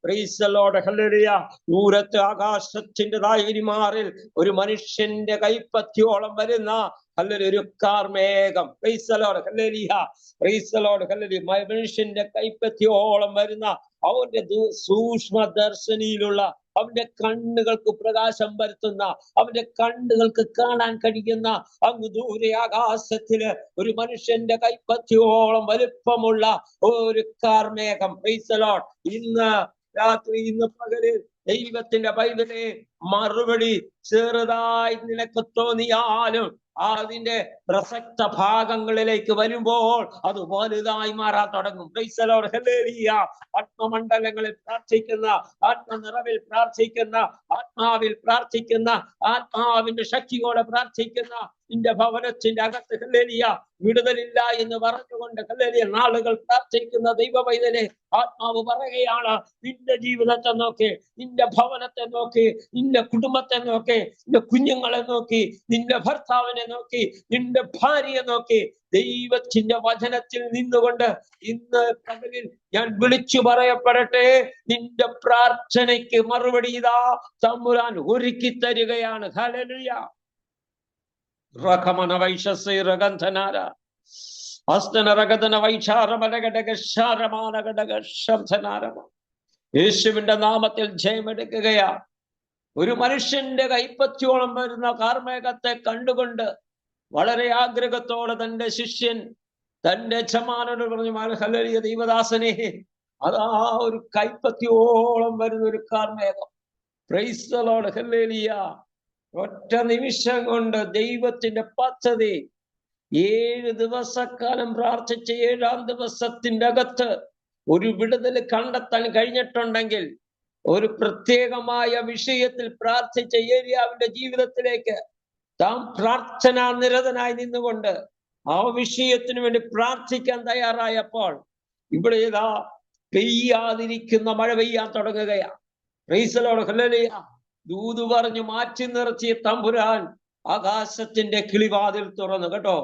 Praise the Lord. Hallelujah. ദൂരത്ത് ആകാശത്തിന്റെ താഴ്വരയിൽ ഒരു മനുഷ്യന്റെ കൈപ്പത്തിയോളം വരുന്ന ഹല്ലേലൂയ ഒരു കാർമേഘം. Praise the Lord. ഹല്ലേലൂയ. Praise the Lord. ഹല്ലേലൂയ. മനുഷ്യന്റെ കൈപ്പത്തിയോളം വരുന്ന അവന്റെ സൂക്ഷ്മ ദർശനിയിലുള്ള അവന്റെ കണ്ണുകൾക്ക് പ്രകാശം വരുത്തുന്ന അവന്റെ കണ്ണുകൾക്ക് കാണാൻ കഴിയുന്ന അങ്ങ് ദൂരെ ആകാശത്തില് ഒരു മനുഷ്യന്റെ കൈപ്പത്തിയോളം വലുപ്പമുള്ള ഒരു കാർമേഘം. Praise the Lord. ഇന്ന് രാത്രി, ഇന്ന് പകല് ദൈവത്തിന്റെ പൈതലെ മറുപടി ചെറുതായി നിനക്ക് തോന്നിയാലും അതിന്റെ പ്രസക്ത ഭാഗങ്ങളിലേക്ക് വരുമ്പോൾ അത് വലുതായി മാറാൻ തുടങ്ങും. Price the Lord. ഹല്ലേലൂയ. ആത്മമണ്ഡലങ്ങളിൽ പ്രാർത്ഥിക്കുന്ന, ആത്മനിറവിൽ പ്രാർത്ഥിക്കുന്ന, ആത്മാവിൽ പ്രാർത്ഥിക്കുന്ന, ആത്മാവിന്റെ ശക്തിയോടെ പ്രാർത്ഥിക്കുന്ന നിന്റെ ഭവനത്തിന്റെ അകത്ത് ഹല്ലേലൂയ വിടുതലില്ല എന്ന് പറഞ്ഞുകൊണ്ട് ഹല്ലേലൂയ നാളുകൾ പ്രാർത്ഥിക്കുന്ന ദൈവ പൈതലെ ആത്മാവ് പറയുകയാണ്, നിന്റെ ജീവിതത്തെ നോക്കി, നിന്റെ ഭവനത്തെ നോക്കി, നിന്റെ കുടുംബത്തെ നോക്കി, നിന്റെ കുഞ്ഞുങ്ങളെ നോക്കി, നിന്റെ ഭർത്താവിനെ നോക്കി, നിന്റെ ഭാര്യയെ നോക്കി, ദൈവത്തിന്റെ വചനത്തിൽ നിന്നുകൊണ്ട് ഇന്ന് പകലിൽ ഞാൻ വിളിച്ചു പറയപ്പെടട്ടെ, നിന്റെ പ്രാർത്ഥനയ്ക്ക് മറുപടി ഇതാ തമ്പുരാൻ ഒരുക്കി തരികയാണ്. ഹല്ലേലൂയ. റഖമന വൈശസേ രഗന്ധനാര അസ്തന രഗദന വൈചാരമലഘടക ശാരമാനഘടക ശബ്ദനാരമ. യേശുവിന്റെ നാമത്തിൽ ജയമെടുക്കുകയാ. ഒരു മനുഷ്യന്റെ കൈപ്പത്തിയോളം വരുന്ന കാർമേഘത്തെ കണ്ടുകൊണ്ട് വളരെ ആഗ്രഹത്തോടെ തന്റെ ശിഷ്യൻ തന്റെ യജമാനോട് പറഞ്ഞു, ഹല്ലേലൂയ ദൈവദാസനെ, അതാ ഒരു കൈപ്പത്തിയോളം വരുന്ന ഒരു കാർമേഘം. Praise the Lord. ഹല്ലേലൂയ. ഒറ്റ നിമിഷം കൊണ്ട് ദൈവത്തിന്റെ പദ്ധതി 7 ദിവസക്കാലം പ്രാർത്ഥിച്ച 7-ാം ദിവസത്തിന്റെ അകത്ത് ഒരു വിടുതൽ കണ്ടെത്താൻ കഴിഞ്ഞിട്ടുണ്ടെങ്കിൽ, ഒരു പ്രത്യേകമായ വിഷയത്തിൽ പ്രാർത്ഥിച്ച ഏലിയാവിന്റെ ജീവിതത്തിലേക്ക് താൻ പ്രാർത്ഥനാ നിരതനായി നിന്നുകൊണ്ട് ആ വിഷയത്തിന് വേണ്ടി പ്രാർത്ഥിക്കാൻ തയ്യാറായപ്പോൾ ഇവിടെ ഇതാ പെയ്യാതിരിക്കുന്ന മഴ പെയ്യാൻ തുടങ്ങുകയാണ്. Price the Lord. ഹല്ലേലൂയ. ദൂത് പറഞ്ഞു മാറ്റി നിർത്തിയ തമ്പുരാൻ ആകാശത്തിന്റെ കിളിവാതിൽ തുറന്നു. കേട്ടോ,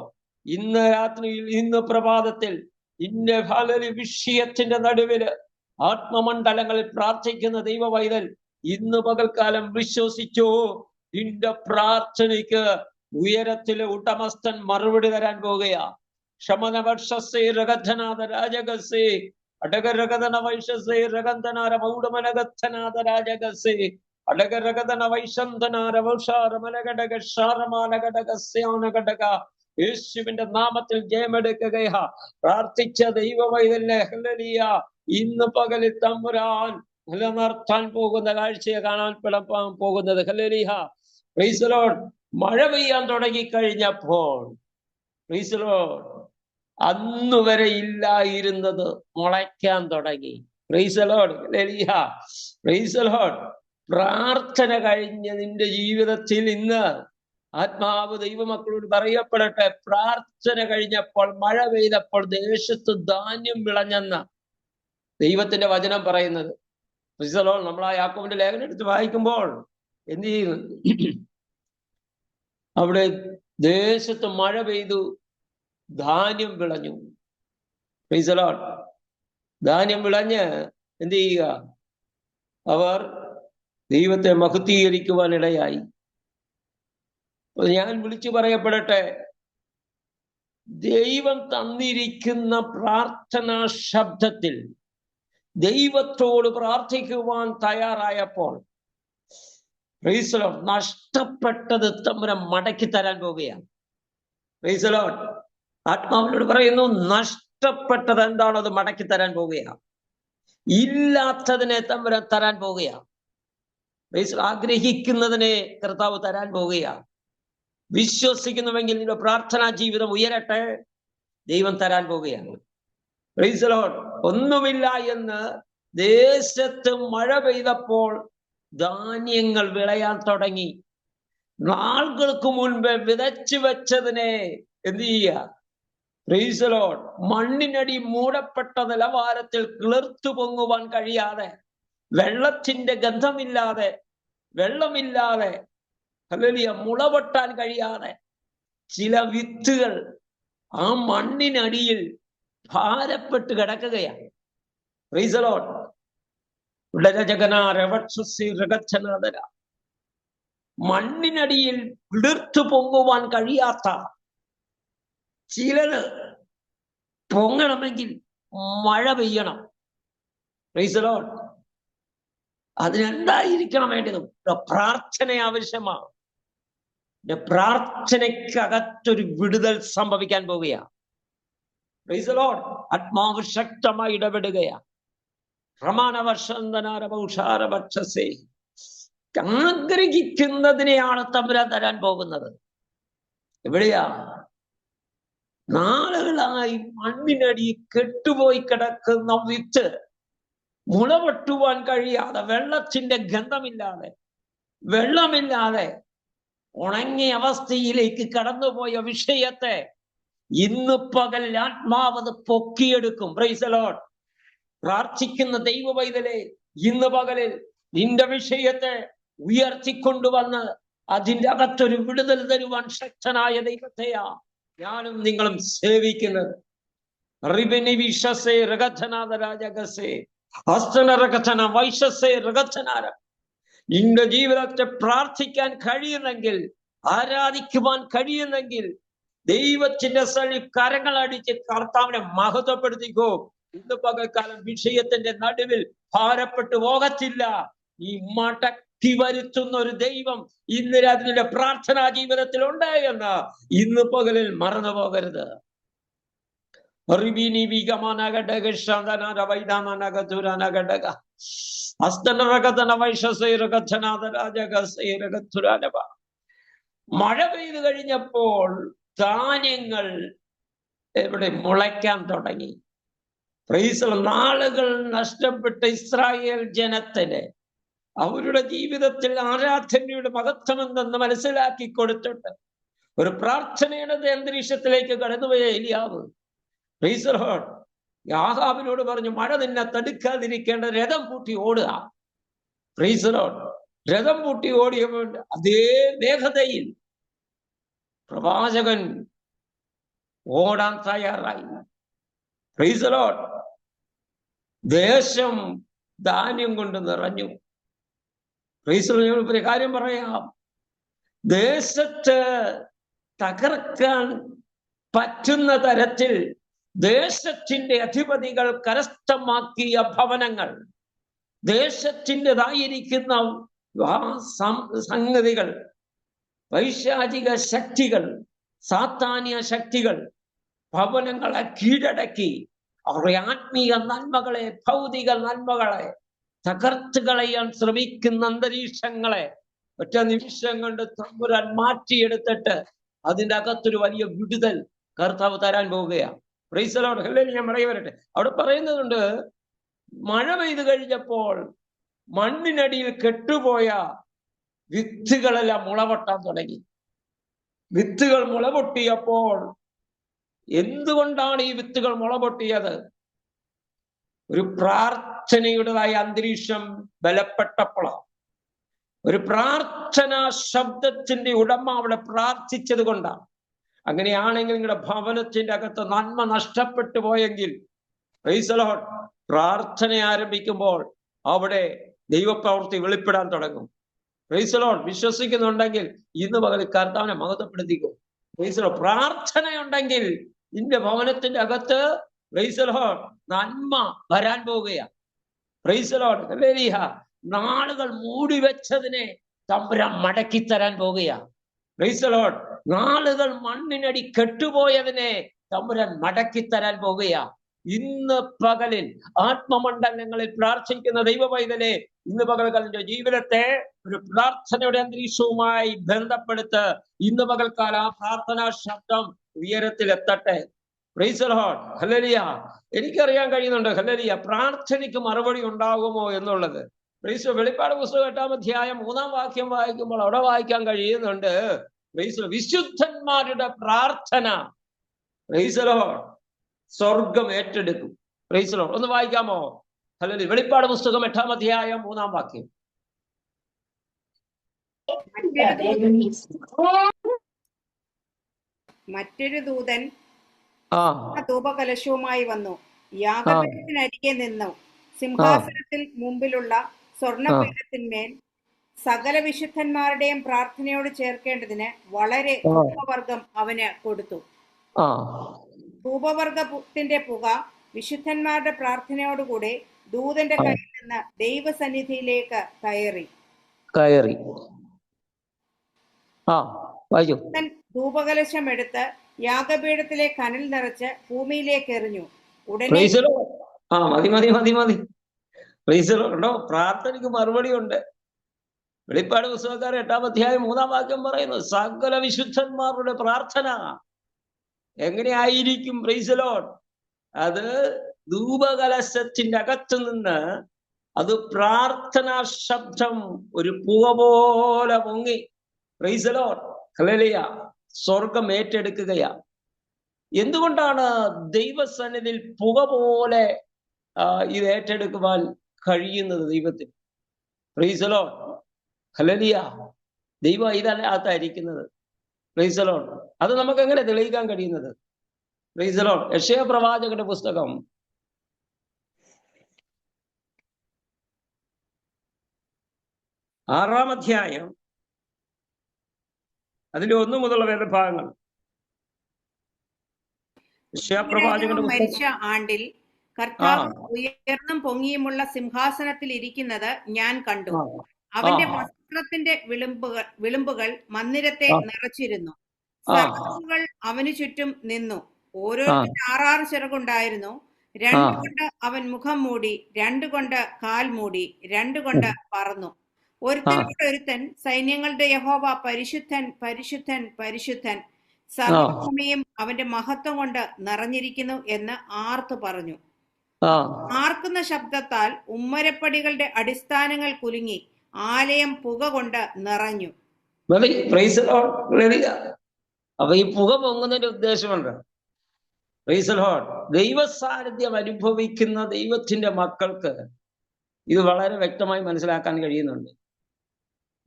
ഇന്ന് രാത്രിയിൽ, ഇന്ന് പ്രഭാതത്തിൽ ഇന്ന ഹല്ലേലൂയ വിഷയത്തിന്റെ നടുവില് ആത്മമണ്ഡലങ്ങളിൽ പ്രാർത്ഥിക്കുന്ന ദൈവ പൈതൽ ഇന്ന് പകൽക്കാലം വിശ്വസിച്ചു, നിന്റെ പ്രാർത്ഥനയ്ക്ക് ഉയരത്തിലെ ഉടമസ്ഥൻ മറുപടി തരാൻ പോകുകയാ. ശമന വർഷസേ രഗന്ധനാഥ രാജകസേ അടകരഗതന വൈശസേ രഗന്ധനാര മൗഢമനഗന്ധനാഥ രാജകസേ അടകരഗതന വൈശന്തനാര വൗഷാരമലഘടക ഷാരമാനഘടക സ്യാനഘടക. യേശുവിന്റെ നാമത്തിൽ ജയമെടുക്കുകയാ. പ്രാർത്ഥിച്ച ദൈവ പൈതലിനെ ഹല്ലേലൂയ ഇന്ന് പകലിൽ തമ്പുരാൻ നിലനിർത്താൻ പോകുന്ന കാഴ്ചയെ കാണാൻ പോകുന്നത്. ഹല്ലേലൂയ. Praise the Lord. മഴ പെയ്യാൻ തുടങ്ങി കഴിഞ്ഞപ്പോൾ പ്രൈസ് ദി ലോർഡ് അന്ന് വരെ ഇല്ലായിരുന്നത് മുളയ്ക്കാൻ തുടങ്ങി. Price the Lord. ഹല്ലേലൂയ. Praise the Lord. പ്രാർത്ഥന കഴിഞ്ഞ നിന്റെ ജീവിതത്തിൽ ഇന്ന് ആത്മാവ് ദൈവമക്കളോട് പറയപ്പെടട്ടെ, പ്രാർത്ഥന കഴിഞ്ഞപ്പോൾ മഴ പെയ്തപ്പോൾ ദേശത്ത് ധാന്യം വിളഞ്ഞെന്ന ദൈവത്തിന്റെ വചനം പറയുന്നത്. Price the Lord. നമ്മൾ ആ യാക്കോബിന്റെ ലേഖനം എടുത്ത് വായിക്കുമ്പോൾ എന്ത് ചെയ്യുന്നു? അവിടെ ദേശത്ത് മഴ പെയ്തു, ധാന്യം വിളഞ്ഞു. Praise the Lord. ധാന്യം വിളഞ്ഞ് എന്ത് ചെയ്യുക? അവർ ദൈവത്തെ മഹത്വീകരിക്കുവാനിടയായി. ഞാൻ വിളിച്ചു പറയപ്പെടട്ടെ, ദൈവം തന്നിരിക്കുന്ന പ്രാർത്ഥനാ ശബ്ദത്തിൽ ദൈവത്തോട് പ്രാർത്ഥിക്കുവാൻ തയ്യാറായപ്പോൾ പ്രൈസ് ദി ലോർഡ് നഷ്ടപ്പെട്ടത് തമ്പുരാൻ മടക്കി തരാൻ പോവുകയാണ്. Praise the Lord. ആത്മാവിനോട് പറയുന്നു, നഷ്ടപ്പെട്ടത് എന്താണോ അത് മടക്കി തരാൻ പോവുകയാണ്. ഇല്ലാത്തതിനെ തമ്പുരാൻ തരാൻ പോവുകയാണ്. ആഗ്രഹിക്കുന്നതിനെ കർത്താവ് തരാൻ പോവുകയാണ്. വിശ്വസിക്കുന്നുവെങ്കിൽ നിന്റെ പ്രാർത്ഥനാ ജീവിതം ഉയരട്ടെ, ദൈവം തരാൻ പോവുകയാണ്. Praise the Lord. ഒന്നുമില്ല എന്ന് ദേശത്ത് മഴ പെയ്തപ്പോൾ ധാന്യങ്ങൾ വിളയാൻ തുടങ്ങി. നാളുകൾക്ക് മുൻപേ വിതച്ചു വെച്ചതിനെ എന്ത് ചെയ്യുക? Praise the Lord. മണ്ണിനടി മൂടപ്പെട്ട നിലവാരത്തിൽ കിളിർത്തു പൊങ്ങുവാൻ കഴിയാതെ, വെള്ളത്തിന്റെ ഗന്ധമില്ലാതെ, വെള്ളമില്ലാതെ, ഹല്ലേലൂയ, മുളപൊട്ടാൻ കഴിയാതെ ചില വിത്തുകൾ ആ മണ്ണിനടിയിൽ ഭാരപ്പെട്ട് കിടക്കുകയാണ്. Praise the Lord. മണ്ണിനടിയിൽ കിളിർത്തു പൊങ്ങുവാൻ കഴിയാത്ത ചിലത് പൊങ്ങണമെങ്കിൽ മഴ പെയ്യണം. Praise the Lord. അതിനെന്തായിരിക്കണം വേണ്ടത്? പ്രാർത്ഥന ആവശ്യമാണ്. പ്രാർത്ഥനയ്ക്കകത്തൊരു വിടുതൽ സംഭവിക്കാൻ പോവുകയാണ്. Praise the Lord. ആത്മാവ് ശക്തമായി ഇടപെടുകയാണ്. ആഗ്രഹിക്കുന്നതിനെയാണ് തമ്പുരാൻ തരാൻ പോകുന്നത്. എവിടെയാ? നാളുകളായി മണ്ണിനടി കെട്ടുപോയി കിടക്കുന്ന വിത്ത് മുളപൊട്ടുവാൻ കഴിയാതെ, വെള്ളത്തിന്റെ ഗന്ധമില്ലാതെ, വെള്ളമില്ലാതെ ഉണങ്ങിയ അവസ്ഥയിലേക്ക് കടന്നുപോയ വിഷയത്തെ ഇന്ന് പകൽ ആത്മാവത് പൊക്കിയെടുക്കും. Praise the Lord. പ്രാർത്ഥിക്കുന്ന ദൈവ പൈതലേ, ഇന്ന് പകലിൽ നിന്റെ വിഷയത്തെ ഉയർത്തിക്കൊണ്ടുവന്ന് അതിൻ്റെ അകത്തൊരു വിടുതൽ തരുവാൻ ശക്തനായ ദൈവത്തെയാ ഞാനും നിങ്ങളും സേവിക്കുന്നത്. നിന്റെ ജീവിതത്തെ പ്രാർത്ഥിക്കാൻ കഴിയുന്നെങ്കിൽ, ആരാധിക്കുവാൻ കഴിയുന്നെങ്കിൽ, ദൈവത്തിന്റെ സന്നിധിയിൽ കരങ്ങളടിച്ച് കർത്താവിനെ മഹത്വപ്പെടുത്തിക്കോ. ഇന്ന് പകൽക്കാലം വിഷയത്തിന്റെ നടുവിൽ ഭാരപ്പെട്ടു പോകത്തില്ല. ഈ മടക്കി വരുത്തുന്ന ഒരു ദൈവം ഇന്ന് രാത്രിയുടെ പ്രാർത്ഥനാ ജീവിതത്തിൽ ഉണ്ടായെന്ന് ഇന്ന് പകലിൽ മറന്നു പോകരുത്. മഴ പെയ്തു കഴിഞ്ഞപ്പോൾ ധാന്യങ്ങൾ എവിടെ മുളയ്ക്കാൻ തുടങ്ങി. പ്രൈസ്. നാളുകൾ നഷ്ടപ്പെട്ട ഇസ്രായേൽ ജനത്തിന് അവരുടെ ജീവിതത്തിൽ ആരാധനയുടെ മഹത്വം എന്തെന്ന് മനസ്സിലാക്കി കൊടുത്തിട്ട് ഒരു പ്രാർത്ഥനയുടെ അന്തരീക്ഷത്തിലേക്ക് കടന്നുപോയ ഏലിയാവ്, പ്രൈസ് ദി ലോർഡ്, ആഹാബിനോട് പറഞ്ഞു, മഴ നിന്നെ തടുക്കാതിരിക്കേണ്ട രഥം പൂട്ടി ഓടുക. Price the Lord. രഥം പൂട്ടി ഓടിയപ്പോൾ അതേ വേഗതയിൽ പ്രവാചകൻ ഓടാൻ തയ്യാറായി. Price the Lord. ദേശം ധാന്യം കൊണ്ട് നിറഞ്ഞു. Price the Lord. ഒരു കാര്യം പറയാം, ദേശത്ത് തകർക്കാൻ പറ്റുന്ന തരത്തിൽ ദേശത്തിന്റെ അധിപതികൾ കരസ്ഥമാക്കിയ ഭവനങ്ങൾ, ദേശത്തിൻ്റെതായിരിക്കുന്ന സംഗതികൾ, പൈശാചിക ശക്തികൾ, സാത്താന്യ ശക്തികൾ ഭവനങ്ങളെ കീഴടക്കി അവരുടെ ആത്മീയ നന്മകളെ, ഭൗതിക നന്മകളെ തകർത്ത് കളയാൻ ശ്രമിക്കുന്ന അന്തരീക്ഷങ്ങളെ ഒറ്റ നിമിഷം കൊണ്ട് തമ്പുരാൻ മാറ്റിയെടുത്തിട്ട് അതിൻ്റെ അകത്തൊരു വലിയ വിടുതൽ കർത്താവ് തരാൻ പോവുകയാണ്. Praise the Lord. ഹല്ലേലൂയ. ഞാൻ പറയാൻ വരട്ടെ. അവിടെ പറയുന്നതുണ്ട്, മഴ പെയ്തു കഴിഞ്ഞപ്പോൾ മണ്ണിനടിയിൽ കെട്ടുപോയ വിത്തുകളെല്ലാം മുളപൊട്ടാൻ തുടങ്ങി. വിത്തുകൾ മുളപൊട്ടിയപ്പോൾ എന്തുകൊണ്ടാണ് ഈ വിത്തുകൾ മുളപൊട്ടിയത്? ഒരു പ്രാർത്ഥനയുടേതായ അന്തരീക്ഷം ബലപ്പെട്ടപ്പോഴാണ്. ഒരു പ്രാർത്ഥനാ ശബ്ദത്തിന്റെ ഉടമ അവിടെ പ്രാർത്ഥിച്ചത് കൊണ്ടാണ്. അങ്ങനെയാണെങ്കിൽ നിങ്ങളുടെ ഭവനത്തിന്റെ അകത്ത് നന്മ നഷ്ടപ്പെട്ടു പോയെങ്കിൽ, പ്രൈസ് ദി ലോർഡ്, പ്രാർത്ഥന ആരംഭിക്കുമ്പോൾ അവിടെ ദൈവപ്രവൃത്തി വെളിപ്പെടാൻ തുടങ്ങും. Price the Lord. വിശ്വസിക്കുന്നുണ്ടെങ്കിൽ ഇന്ന് പകൽ കർത്താവിനെ മഹത്വപ്പെടുത്തിക്കും. Praise the Lord. പ്രാർത്ഥനയുണ്ടെങ്കിൽ നിന്റെ ഭവനത്തിന്റെ അകത്ത്, പ്രൈസ് ദി ലോർഡ്, നന്മ വരാൻ പോവുകയാണ്. Praise the Lord. ഹല്ലേലൂയ. നാളുകൾ മൂടി വെച്ചതിനെ തമ്പുരാൻ മടക്കി തരാൻ പോവുകയാണ്. Praise the Lord. നാളുകൾ മണ്ണിനടി കെട്ടുപോയതിനെ തമ്പുരാൻ മടക്കി തരാൻ പോവുകയാണ്. ഇന്ന് പകലിൽ ആത്മമണ്ഡലങ്ങളിൽ പ്രാർത്ഥിക്കുന്ന ദൈവ പൈതലെ, ഇന്ന് പകൽക്കാലം ജീവിതത്തെ ഒരു പ്രാർത്ഥനയുടെ അന്തരീക്ഷവുമായി ബന്ധപ്പെടുത്ത് ഇന്ന് പകൽക്കാലം ആ പ്രാർത്ഥനാ ശബ്ദം ഉയരത്തിലെത്തട്ടെ. Praise the Lord. ഹല്ലേലൂയ. എനിക്കറിയാൻ കഴിയുന്നുണ്ട്, ഹല്ലേലൂയ, പ്രാർത്ഥനയ്ക്ക് മറുപടി ഉണ്ടാകുമോ എന്നുള്ളത്. വെളിപ്പാട് പുസ്തകം 8-ാം അധ്യായം 3-ാം വാക്യം വായിക്കുമ്പോൾ അവിടെ വായിക്കാൻ കഴിയുന്നുണ്ട്, വിശുദ്ധന്മാരുടെ പ്രാർത്ഥന സ്വർഗം ഏറ്റെടുക്കും. ഒന്ന് വായിക്കാമോ? അല്ലെങ്കിൽ വെളിപ്പാട് പുസ്തകം 8-ാം അധ്യായം 3-ാം വാക്യം. മറ്റൊരു ദൂതൻ ധൂപകലശവുമായി വന്നു, യാഗപീഠത്തിനരികെ നിന്നു. സിംഹാസനത്തിൽ മുമ്പിലുള്ള സ്വർണപീഠത്തിന്മേൽ സകല വിശുദ്ധന്മാരുടെയും പ്രാർത്ഥനയോട് ചേർക്കേണ്ടതിന് വളരെ ധൂപവർഗം അവന് കൊടുത്തു. ധൂപവർഗത്തിന്റെ പുക വിശുദ്ധന്മാരുടെ പ്രാർത്ഥനയോടുകൂടെ ദൂതന്റെ കയ്യിൽ നിന്ന് ദൈവസന്നിധിയിലേക്ക് കയറി. ധൂപകലശം എടുത്ത് യാഗപീഠത്തിലെ കനൽ നിറച്ച് ഭൂമിയിലേക്ക് എറിഞ്ഞു. ഉടനെ പ്രാർത്ഥനയ്ക്ക് മറുപടി ഉണ്ട്. വെളിപ്പാട് പുസ്തകക്കാരൻ 8-ാം അധ്യായം 3-ാം വാക്യം പറയുന്നു, സകല വിശുദ്ധന്മാരുടെ പ്രാർത്ഥന എങ്ങനെയായിരിക്കും? അത് ധൂപകലശത്തിന്റെ അകത്ത് നിന്ന് അത് പ്രാർത്ഥനാ ശബ്ദം ഒരു പുക പോലെ പൊങ്ങി. ഹല്ലേലൂയ, സ്വർഗം ഏറ്റെടുക്കുകയാ. എന്തുകൊണ്ടാണ് ദൈവസന്നിധിയിൽ പുക പോലെ ഇത് ഏറ്റെടുക്കുവാൻ കഴിയുന്നത്? ദൈവത്തിന് ഹല്ലേലൂയ, ദൈവം ഇതിനകത്തായിരിക്കുന്നത്. അത് നമുക്ക് എങ്ങനെ തെളിയിക്കാൻ കഴിയുന്നത്? യെശയ്യാ പ്രവാചകന്റെ പുസ്തകം 6-ാം അധ്യായം അതിന്റെ 1 മുതലുള്ള വേദഭാഗങ്ങൾ. മരിച്ച ആണ്ടിൽ കർത്താവ് ഉയർന്നും പൊങ്ങിയുമുള്ള സിംഹാസനത്തിൽ ഇരിക്കുന്നത് ഞാൻ കണ്ടു. അവന്റെ വസ്ത്രത്തിന്റെ വിളുമ്പുകൾ മന്ദിരത്തെ നിറച്ചിരുന്നു. സർവ്വങ്ങൾ അവന് ചുറ്റും നിന്നു. ഓരോരുത്തരും 6 ചിറകുണ്ടായിരുന്നു. 2 കൊണ്ട് അവൻ മുഖം മൂടി, 2 കൊണ്ട് കാൽ മൂടി, 2 കൊണ്ട് പറന്നു. ഒരുത്തൻ സൈന്യങ്ങളുടെ യഹോവ പരിശുദ്ധൻ പരിശുദ്ധൻ പരിശുദ്ധൻ, സർവ്വഭൂമിയും അവന്റെ മഹത്വം കൊണ്ട് നിറഞ്ഞിരിക്കുന്നു എന്ന് ആർത്തു പറഞ്ഞു. ആർക്കുന്ന ശബ്ദത്താൽ ഉമ്മരപ്പടികളുടെ അടിസ്ഥാനങ്ങൾ കുലുങ്ങി, ആലയം പുക കൊണ്ട് നിറഞ്ഞു. അപ്പൊ ഈ പുക പൊങ്ങുന്നതിന്റെ ഉദ്ദേശമുണ്ട്. ദൈവ സാന്നിധ്യം അനുഭവിക്കുന്ന ദൈവത്തിന്റെ മക്കൾക്ക് ഇത് വളരെ വ്യക്തമായി മനസ്സിലാക്കാൻ കഴിയുന്നുണ്ട്.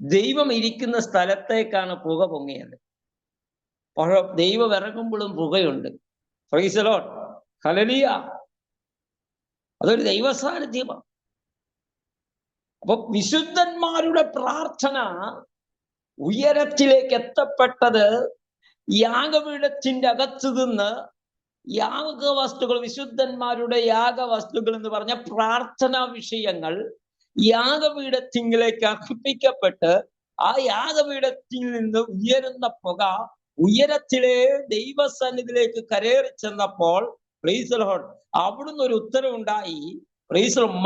ദൈവം ഇരിക്കുന്ന സ്ഥലത്തേക്കാണ് പുക പൊങ്ങിയത്. ദൈവം ഇറങ്ങുമ്പോഴും പുകയുണ്ട്. ഹല്ലേലൂയ, അതൊരു ദൈവ സാന്നിധ്യമാണ്. അപ്പൊ വിശുദ്ധന്മാരുടെ പ്രാർത്ഥന ഉയരത്തിലേക്ക് എത്തപ്പെട്ടത് യാഗപീഠത്തിന്റെ അകത്ത് നിന്ന് യാഗവസ്തുക്കൾ, വിശുദ്ധന്മാരുടെ യാഗവസ്തുക്കൾ എന്ന് പറഞ്ഞ പ്രാർത്ഥനാ വിഷയങ്ങൾ യാഗപീഠത്തിലേക്ക് അർപ്പിക്കപ്പെട്ട് ആ യാഗപീഠത്തിൽ നിന്ന് ഉയരുന്ന പുക ഉയരത്തിലെ ദൈവസന്നിധിയിലേക്ക് കരേറി ചെന്നപ്പോൾ അവിടുന്ന് ഒരു ഉത്തരവുണ്ടായി.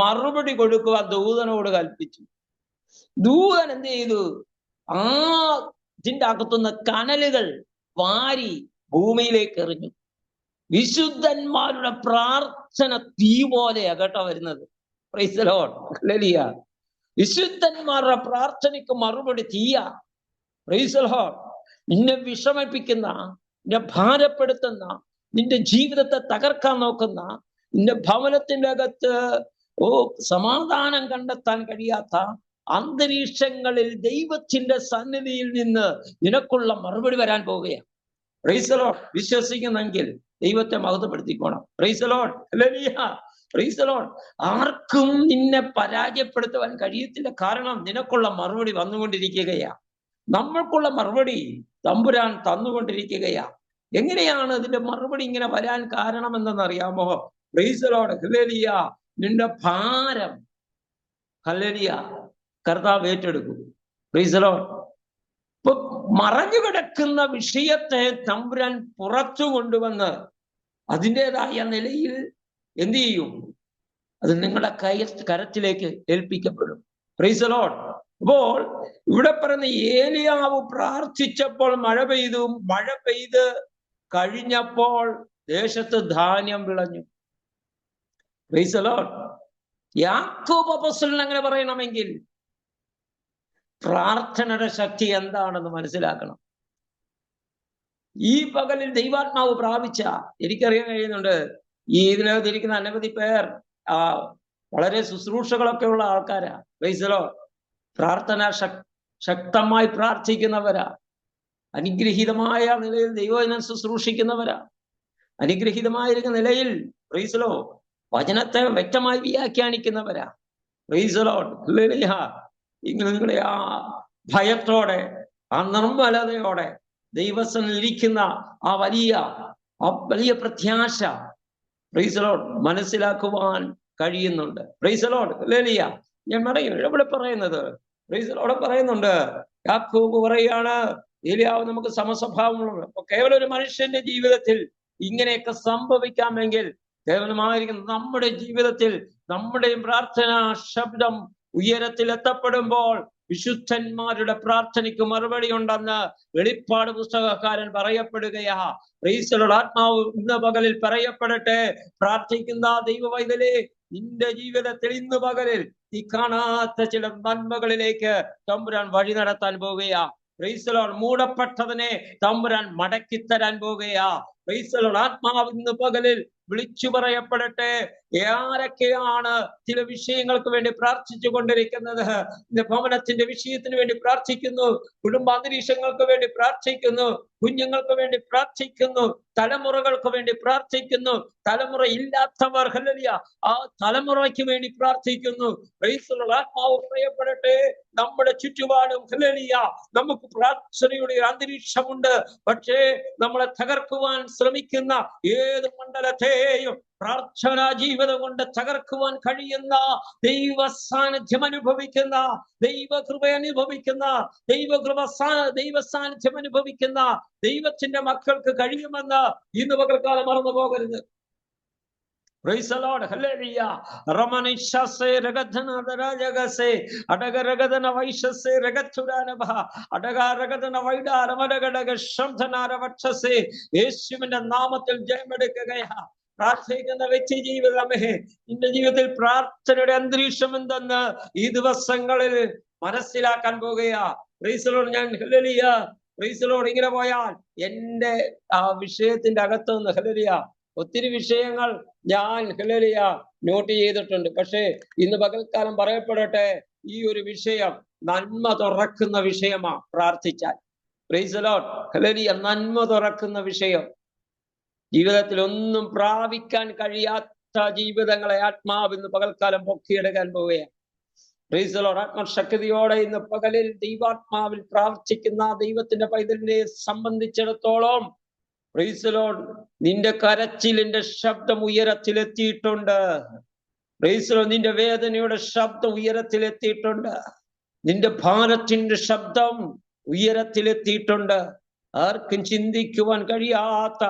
മറുപടി കൊടുക്കുവാൻ ദൂതനോട് കൽപ്പിച്ചു. ദൂതൻ എന്ത് ചെയ്തു? ഇതിന്റെ അകത്തുനിന്ന് കനലുകൾ വാരി ഭൂമിയിലേക്ക് എറിഞ്ഞു. വിശുദ്ധന്മാരുടെ പ്രാർത്ഥന തീ പോലെയാ കേട്ടോ വരുന്നത്. ഹല്ലേലൂയ, വിശുദ്ധന്മാരുടെ പ്രാർത്ഥനയ്ക്ക് മറുപടി തീയാ. നിന്നെ വിഷമിപ്പിക്കുന്ന, നിന്നെ ഭാരപ്പെടുത്തുന്ന, നിന്റെ ജീവിതത്തെ തകർക്കാൻ നോക്കുന്ന, നിന്റെ ഭവനത്തിന്റെ അകത്ത് സമാധാനം കണ്ടെത്താൻ കഴിയാത്ത അന്തരീക്ഷങ്ങളിൽ ദൈവത്തിന്റെ സന്നിധിയിൽ നിന്ന് നിനക്കുള്ള മറുപടി വരാൻ പോവുകയാണ്. വിശ്വസിക്കുന്നെങ്കിൽ ദൈവത്തെ മഹത്വപ്പെടുത്തിക്കോണം. ആർക്കും നിന്നെ പരാജയപ്പെടുത്തുവാൻ കഴിയത്തില്ല. കാരണം നിനക്കുള്ള മറുപടി വന്നുകൊണ്ടിരിക്കുകയാ. നമ്മൾക്കുള്ള മറുപടി തമ്പുരാൻ തന്നുകൊണ്ടിരിക്കുകയാ. എങ്ങനെയാണ് ഇതിന്റെ മറുപടി ഇങ്ങനെ വരാൻ കാരണം എന്തെന്നറിയാമോ? ഹല്ലേലൂയ, നിന്റെ ഭാരം ഹല്ലേലൂയ കർത്താവ് ഏറ്റെടുക്കും. ഇപ്പൊ മറഞ്ഞു കിടക്കുന്ന വിഷയത്തെ തമ്പുരാൻ പുറത്തു കൊണ്ടുവന്ന് അതിൻ്റെതായ നിലയിൽ എന്ത് ചെയ്യും? അത് നിങ്ങളുടെ കരത്തിലേക്ക് ഏൽപ്പിക്കപ്പെടും. Praise the Lord. അപ്പോൾ ഇവിടെ പറയുന്ന ഏലിയാവ് പ്രാർത്ഥിച്ചപ്പോൾ മഴ പെയ്തു. മഴ പെയ്ത് കഴിഞ്ഞപ്പോൾ ദേശത്ത് ധാന്യം വിളഞ്ഞു. Praise the Lord. യാക്കോബ് അപ്പോസ്തലൻ അങ്ങനെ പറയണമെങ്കിൽ പ്രാർത്ഥനയുടെ ശക്തി എന്താണെന്ന് മനസ്സിലാക്കണം. ഈ പകലിൽ ദൈവാത്മാവ് പ്രാപിച്ച എനിക്കറിയാൻ കഴിയുന്നുണ്ട്, ഈ ഇതിനകത്തിരിക്കുന്ന അനവധി പേർ വളരെ ശുശ്രൂഷകളൊക്കെ ഉള്ള ആൾക്കാരാ. Price the Lord. പ്രാർത്ഥന ശക്തമായി പ്രാർത്ഥിക്കുന്നവരാ, അനുഗ്രഹീതമായ നിലയിൽ ദൈവവചനം ശുശ്രൂഷിക്കുന്നവരാ, അനുഗ്രഹീതമായിരിക്കുന്ന നിലയിൽ പ്രൈസ് ദി ലോർഡ് വചനത്തെ വ്യക്തമായി വ്യാഖ്യാനിക്കുന്നവരാ. Praise the Lord. ഹല്ലേലൂയ. നിങ്ങളുടെ ആ ഭയത്തോടെ, ആ നിർമ്മലതയോടെ ദൈവസന്നിധിയിൽ ഇരിക്കുന്ന ആ വലിയ പ്രത്യാശ പ്രൈസ് ദി ലോർഡ് മനസ്സിലാക്കുവാൻ കഴിയുന്നുണ്ട്. Price the Lord. ഹല്ലേലൂയ. ഞാൻ പറയുന്നു ഇവിടെ പറയുന്നത് പ്രൈസ് ദി ലോർഡ് പറയുന്നുണ്ട്. യാക്കോബ് പറയാണ്, ഏലിയാവ് നമുക്ക് സമസ്വഭാവമുള്ളത്. അപ്പൊ കേവലം ഒരു മനുഷ്യന്റെ ജീവിതത്തിൽ ഇങ്ങനെയൊക്കെ സംഭവിക്കാമെങ്കിൽ കേവലമായിരിക്കും നമ്മുടെ ജീവിതത്തിൽ നമ്മുടെയും പ്രാർത്ഥനാ ശബ്ദം ഉയരത്തിൽ എത്തപ്പെടുമ്പോൾ വിശുദ്ധന്മാരുടെ പ്രാർത്ഥനയ്ക്ക് മറുപടി ഉണ്ടെന്ന് വെളിപ്പാട് പുസ്തകക്കാരൻ പറയപ്പെടുകയാ. Praise the Lord. ആത്മാവ് ഇന്ന് പകലിൽ പറയപ്പെടട്ടെ, പ്രാർത്ഥിക്കുന്ന ദൈവവൈതലേ, നിന്റെ ജീവിതത്തിൽ ഇന്ന് പകലിൽ നീ കാണാത്ത ചില നന്മകളിലേക്ക് തമ്പുരാൻ വഴി നടത്താൻ പോവുകയാ. Praise the Lord. മൂടപ്പെട്ടതിനെ തമ്പുരാൻ മടക്കിത്തരാൻ പോവുകയാ. Praise the Lord. ആത്മാവ് ഇന്ന് പകലിൽ വിളിച്ചു പറയപ്പെടട്ടെ. ആരൊക്കെയാണ് ചില വിഷയങ്ങൾക്ക് വേണ്ടി പ്രാർത്ഥിച്ചു കൊണ്ടിരിക്കുന്നത്? ഭവനത്തിന്റെ വിഷയത്തിന് വേണ്ടി പ്രാർത്ഥിക്കുന്നു, കുടുംബാന്തരീക്ഷങ്ങൾക്ക് വേണ്ടി പ്രാർത്ഥിക്കുന്നു, കുഞ്ഞുങ്ങൾക്ക് വേണ്ടി പ്രാർത്ഥിക്കുന്നു, തലമുറകൾക്ക് വേണ്ടി പ്രാർത്ഥിക്കുന്നു, തലമുറ ഇല്ലാത്തവർ ഹല്ലേലൂയ ആ തലമുറയ്ക്ക് വേണ്ടി പ്രാർത്ഥിക്കുന്നു. Price the Lord. ആത്മാവ് പറയപ്പെടട്ടെ. നമ്മുടെ ചുറ്റുപാടും ഹല്ലേലൂയ നമുക്ക് പ്രാർത്ഥനയുടെ അന്തരീക്ഷമുണ്ട്. പക്ഷേ നമ്മളെ തകർക്കുവാൻ ശ്രമിക്കുന്ന ഏത് മണ്ഡലത്തെയും പ്രാർത്ഥനാ ജീവിതം കൊണ്ട് തകർക്കുവാൻ കഴിയുന്ന, ദൈവ സാന്നിധ്യം അനുഭവിക്കുന്ന, ദൈവകൃപ അനുഭവിക്കുന്ന, ദൈവ സാന്നിധ്യം അനുഭവിക്കുന്ന ദൈവത്തിന്റെ മക്കൾക്ക് കഴിയുമെന്ന് ഇന്ന് പകൽക്കാലം മറന്നു പോകരുത്. Praise the Lord. Hallelujah. Ramanishase ragadhana darajagase adaga ragadana vaishase ragathuranabha adaga ragadana vaida ramadagadaga shamdhana ravachase യേശുവിന്റെ നാമത്തിൽ ജയമെടുക്കുകയാ. പ്രാർത്ഥിക്കുന്ന വ്യക്തി ജീവിതമേ, നിന്റെ ജീവിതത്തിൽ പ്രാർത്ഥനയുടെ അന്തരീക്ഷം എന്തെന്ന് ഈ ദിവസങ്ങളിൽ മനസ്സിലാക്കാൻ പോകുകയാ. Praise the Lord. ഞാൻ ഹല്ലേലൂയ പ്രൈസ് ദി ലോർഡ് ഇങ്ങനെ പോയാൽ എന്റെ ആ വിഷയത്തിന്റെ അകത്തുനിന്ന് ഹല്ലേലൂയ ഒത്തിരി വിഷയങ്ങൾ ഞാൻ ഹല്ലേലൂയ നോട്ട് ചെയ്തിട്ടുണ്ട്. പക്ഷേ ഇന്ന് പകൽക്കാലം പറയപ്പെടട്ടെ, ഈ ഒരു വിഷയം നന്മ തുറക്കുന്ന വിഷയമാ. പ്രാർത്ഥിച്ചാൽ പ്രൈസ് ദി ലോർഡ് ഹല്ലേലൂയ നന്മ തുറക്കുന്ന വിഷയം. ജീവിതത്തിൽ ഒന്നും പ്രാപിക്കാൻ കഴിയാത്ത ജീവിതങ്ങളെ ആത്മാവ് ഇന്ന് പകൽക്കാലം പൊക്കിയെടുക്കാൻ പോവുകയാണ്. Praise the Lord. ആത്മശക്തിയോടെ ഇന്ന് പകലിൽ ദൈവാത്മാവിൽ പ്രാർത്ഥിക്കുന്ന ദൈവത്തിന്റെ പൈതലിനെ സംബന്ധിച്ചിടത്തോളം പ്രൈസ് ദി ലോർഡ് നിന്റെ കരച്ചിലിന്റെ ശബ്ദം ഉയരത്തിലെത്തിയിട്ടുണ്ട്. പ്രൈസ് ദി ലോർഡ് നിന്റെ വേദനയുടെ ശബ്ദം ഉയരത്തിലെത്തിയിട്ടുണ്ട്. നിന്റെ ഭാരത്തിന്റെ ശബ്ദം ഉയരത്തിലെത്തിയിട്ടുണ്ട്. ആർക്കും ചിന്തിക്കുവാൻ കഴിയാത്ത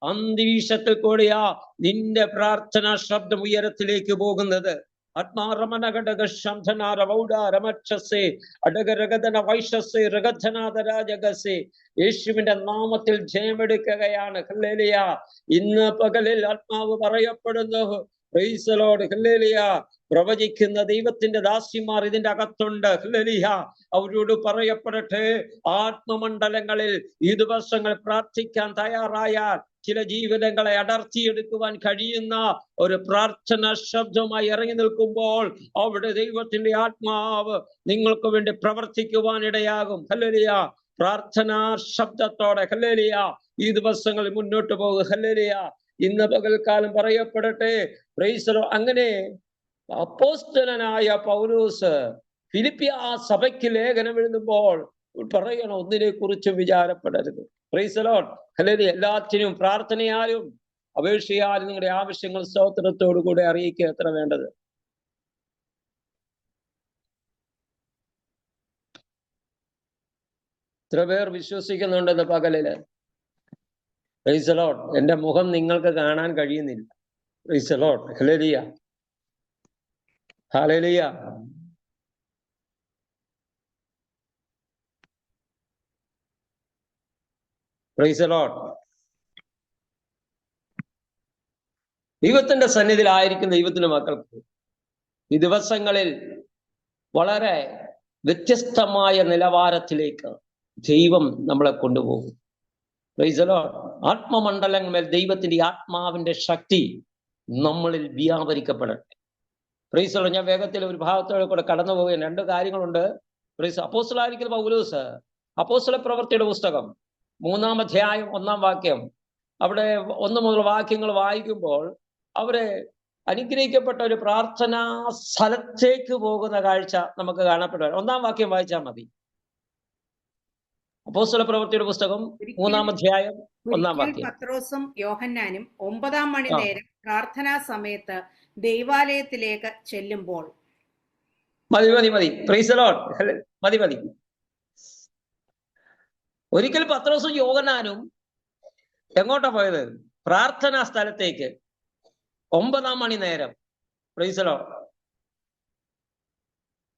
അന്തരീക്ഷത്തിൽ കൂടിയാ നിന്റെ പ്രാർത്ഥനാ ശബ്ദം ഉയരത്തിലേക്ക് പോകുന്നത്. ആത്മാരമനഘടക ശംധനാര വൗഡാരമക്ഷസേ അടകരഗതന വൈഷസേ രഗധനാദരാജഗസേ യേശുവിന്റെ നാമത്തിൽ ജയമെടുക്കുകയാണ്. ഹല്ലേലൂയ. ഇന്ന് പകലിൽ ആത്മാവ് പറയപ്പെടുന്നു. Price the Lord. ഹല്ലേലൂയ. പ്രവചിക്കുന്ന ദൈവത്തിന്റെ ദാസിമാർ ഇതിന്റെ അകത്തുണ്ട്. ഹല്ലേലൂയ. അവരോട് പറയപ്പെടട്ടെ, ആത്മമണ്ഡലങ്ങളിൽ ഈ ദിവസങ്ങൾ പ്രാർത്ഥിക്കാൻ തയ്യാറായാൽ ചില ജീവിതങ്ങളെ അടർത്തിയെടുക്കുവാൻ കഴിയുന്ന ഒരു പ്രാർത്ഥന ശബ്ദമായി ഇറങ്ങി നിൽക്കുമ്പോൾ അവിടെ ദൈവത്തിന്റെ ആത്മാവ് നിങ്ങൾക്ക് വേണ്ടി പ്രവർത്തിക്കുവാൻ ഇടയാകും. ഹല്ലേലൂയ. പ്രാർത്ഥനാ ശബ്ദത്തോടെ ഹല്ലേലൂയ ഈ ദിവസങ്ങളിൽ മുന്നോട്ട് പോകുക. ഹല്ലേലൂയ. ഇന്ന് പകൽക്കാലം പറയപ്പെടട്ടെ. Price the Lord. അങ്ങനെ അപ്പോസ്തലനായ പൗലോസ് ഫിലിപ്പിയ സഭയ്ക്ക് ലേഖനം എഴുതുമ്പോൾ പറയണം, ഒന്നിനെ കുറിച്ചും വിചാരപ്പെടരുത്. Praise the Lord. ഹല്ലേലൂയ. എല്ലാത്തിനും പ്രാർത്ഥനയാലും അപേക്ഷയാലും നിങ്ങളുടെ ആവശ്യങ്ങൾ സ്തോത്രത്തോടു കൂടെ അറിയിക്കുക എത്ര വേണ്ടത്. എത്ര പേർ വിശ്വസിക്കുന്നുണ്ടെന്ന് പകലില്? Praise the Lord. എന്റെ മുഖം നിങ്ങൾക്ക് കാണാൻ കഴിയുന്നില്ല. Praise the Lord. ഹല്ലേലൂയ. ഹല്ലേലൂയ. Praise the Lord. ദൈവത്തിന്റെ സന്നിധിയിലായിരിക്കും ദൈവത്തിന്റെ മക്കൾക്ക് ഈ ദിവസങ്ങളിൽ വളരെ വ്യത്യസ്തമായ നിലവാരത്തിലേക്ക് ദൈവം നമ്മളെ കൊണ്ടുപോകും. Price the Lord. ആത്മമണ്ഡലങ്ങളിൽ ദൈവത്തിന്റെ ആത്മാവിന്റെ ശക്തി നമ്മളിൽ വ്യാപരിക്കപ്പെടട്ടെ. Price the Lord. ഞാൻ വേഗത്തിൽ ഒരു ഭാഗത്തോടെ കൂടെ കടന്നു പോകുകയാണ്. 2 കാര്യങ്ങളുണ്ട്. പ്രൈസ്. അപ്പോസ്തലനായിരിക്കുന്ന പൗലോസ് അപ്പോസ്തല പ്രവൃത്തിയുടെ പുസ്തകം 3-ാം അധ്യായം 1-ാം വാക്യം, അവിടെ 1 മുതൽ വാക്യങ്ങൾ വായിക്കുമ്പോൾ അവരെ അനുഗ്രഹിക്കപ്പെട്ട ഒരു പ്രാർത്ഥനാ സ്ഥലത്തേക്ക് പോകുന്ന കാഴ്ച നമുക്ക് കാണപ്പെടുക. 1-ാം വാക്യം വായിച്ചാൽ മതി. അപ്പോസ്തല പ്രവൃത്തിയുടെ പുസ്തകം 3-ാം അധ്യായം 1-ാം വാക്യം. പത്രോസും യോഹന്നാനും 9-ാം മണി നേരം പ്രാർത്ഥനാ സമയത്ത് ദൈവാലയത്തിലേക്ക് ചെല്ലുമ്പോൾ. മതി. Price the Lord. മതി. ഒരിക്കൽ പത്രോസും യോഹന്നാനും എങ്ങോട്ടാ പോയത്? പ്രാർത്ഥനാ സ്ഥലത്തേക്ക് 9-ാം മണി നേരം. Price the Lord.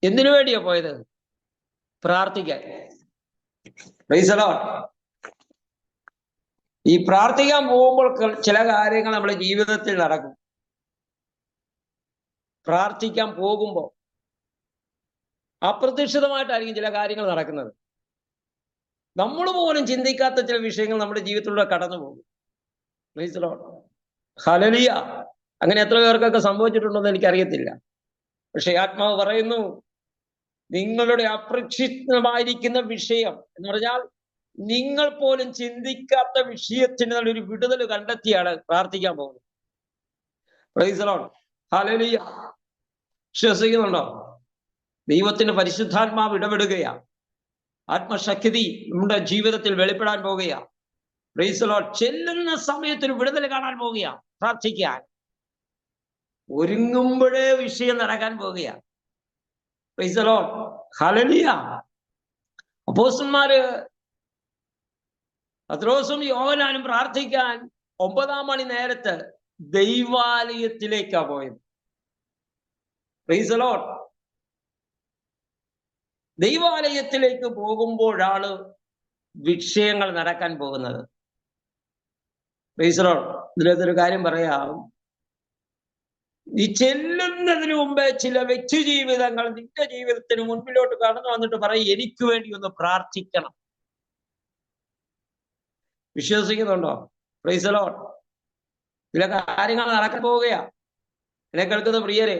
എന്തിനു വേണ്ടിയാ പോയത്? പ്രാർത്ഥിക്കാൻ. Price the Lord. ഈ പ്രാർത്ഥിക്കാൻ പോകുമ്പോൾ ചില കാര്യങ്ങൾ നമ്മുടെ ജീവിതത്തിൽ നടക്കും. പ്രാർത്ഥിക്കാൻ പോകുമ്പോൾ അപ്രതീക്ഷിതമായിട്ടായിരിക്കും ചില കാര്യങ്ങൾ നടക്കുന്നത്. നമ്മൾ പോലും ചിന്തിക്കാത്ത ചില വിഷയങ്ങൾ നമ്മുടെ ജീവിതത്തിലൂടെ കടന്നു പോകും. Price the Lord. ഹല്ലേലൂയ. അങ്ങനെ എത്ര പേർക്കൊക്കെ സംഭവിച്ചിട്ടുണ്ടെന്ന് എനിക്കറിയത്തില്ല. പക്ഷെ ആത്മാവ് പറയുന്നു, നിങ്ങളുടെ അപ്രതീക്ഷിതമായിരിക്കുന്ന വിഷയം എന്ന് പറഞ്ഞാൽ നിങ്ങൾ പോലും ചിന്തിക്കാത്ത വിഷയത്തിന് നല്ലൊരു വിടുതൽ കണ്ടെത്തിയാണ് പ്രാർത്ഥിക്കാൻ പോകുന്നത്. Praise the Lord. ഹല്ലേലൂയ. വിശ്വസിക്കുന്നുണ്ടോ? ദൈവത്തിന്റെ പരിശുദ്ധാത്മാവ് ഇടപെടുകയാ. ആത്മശക്തി നമ്മുടെ ജീവിതത്തിൽ വെളിപ്പെടാൻ പോകുകയാ. Praise the Lord. ചെല്ലുന്ന സമയത്ത് ഒരു വിടുതൽ കാണാൻ പോകുകയാ. പ്രാർത്ഥിക്കാൻ ഒരുങ്ങുമ്പോഴേ വിഷയം നടക്കാൻ പോകുകയാ. Praise the Lord. ഹല്ലേലൂയ. അപ്പോസ്തലന്മാര് പത്രോസും യോഹന്നാനും പ്രാർത്ഥിക്കാൻ 9-ാം മണി നേരത്ത് ദൈവാലയത്തിലേക്കാ പോയത്. Price the Lord. ദൈവാലയത്തിലേക്ക് പോകുമ്പോഴാണ് വിഷയങ്ങൾ നടക്കാൻ പോകുന്നത്. Praise the Lord. ഇതിലൊരു കാര്യം പറയാം. ഈ ചെല്ലുന്നതിന് മുമ്പേ ചില വ്യക്തി ജീവിതങ്ങൾ നിന്റെ ജീവിതത്തിന് മുൻപിലോട്ട് കടന്നു വന്നിട്ട് പറയും, എനിക്ക് വേണ്ടി ഒന്ന് പ്രാർത്ഥിക്കണം. വിശ്വസിക്കുന്നുണ്ടോ? Price the Lord. ചില കാര്യങ്ങൾ നടക്കാൻ പോവുകയാ. എന്നെ കേൾക്കുന്ന പ്രിയരെ,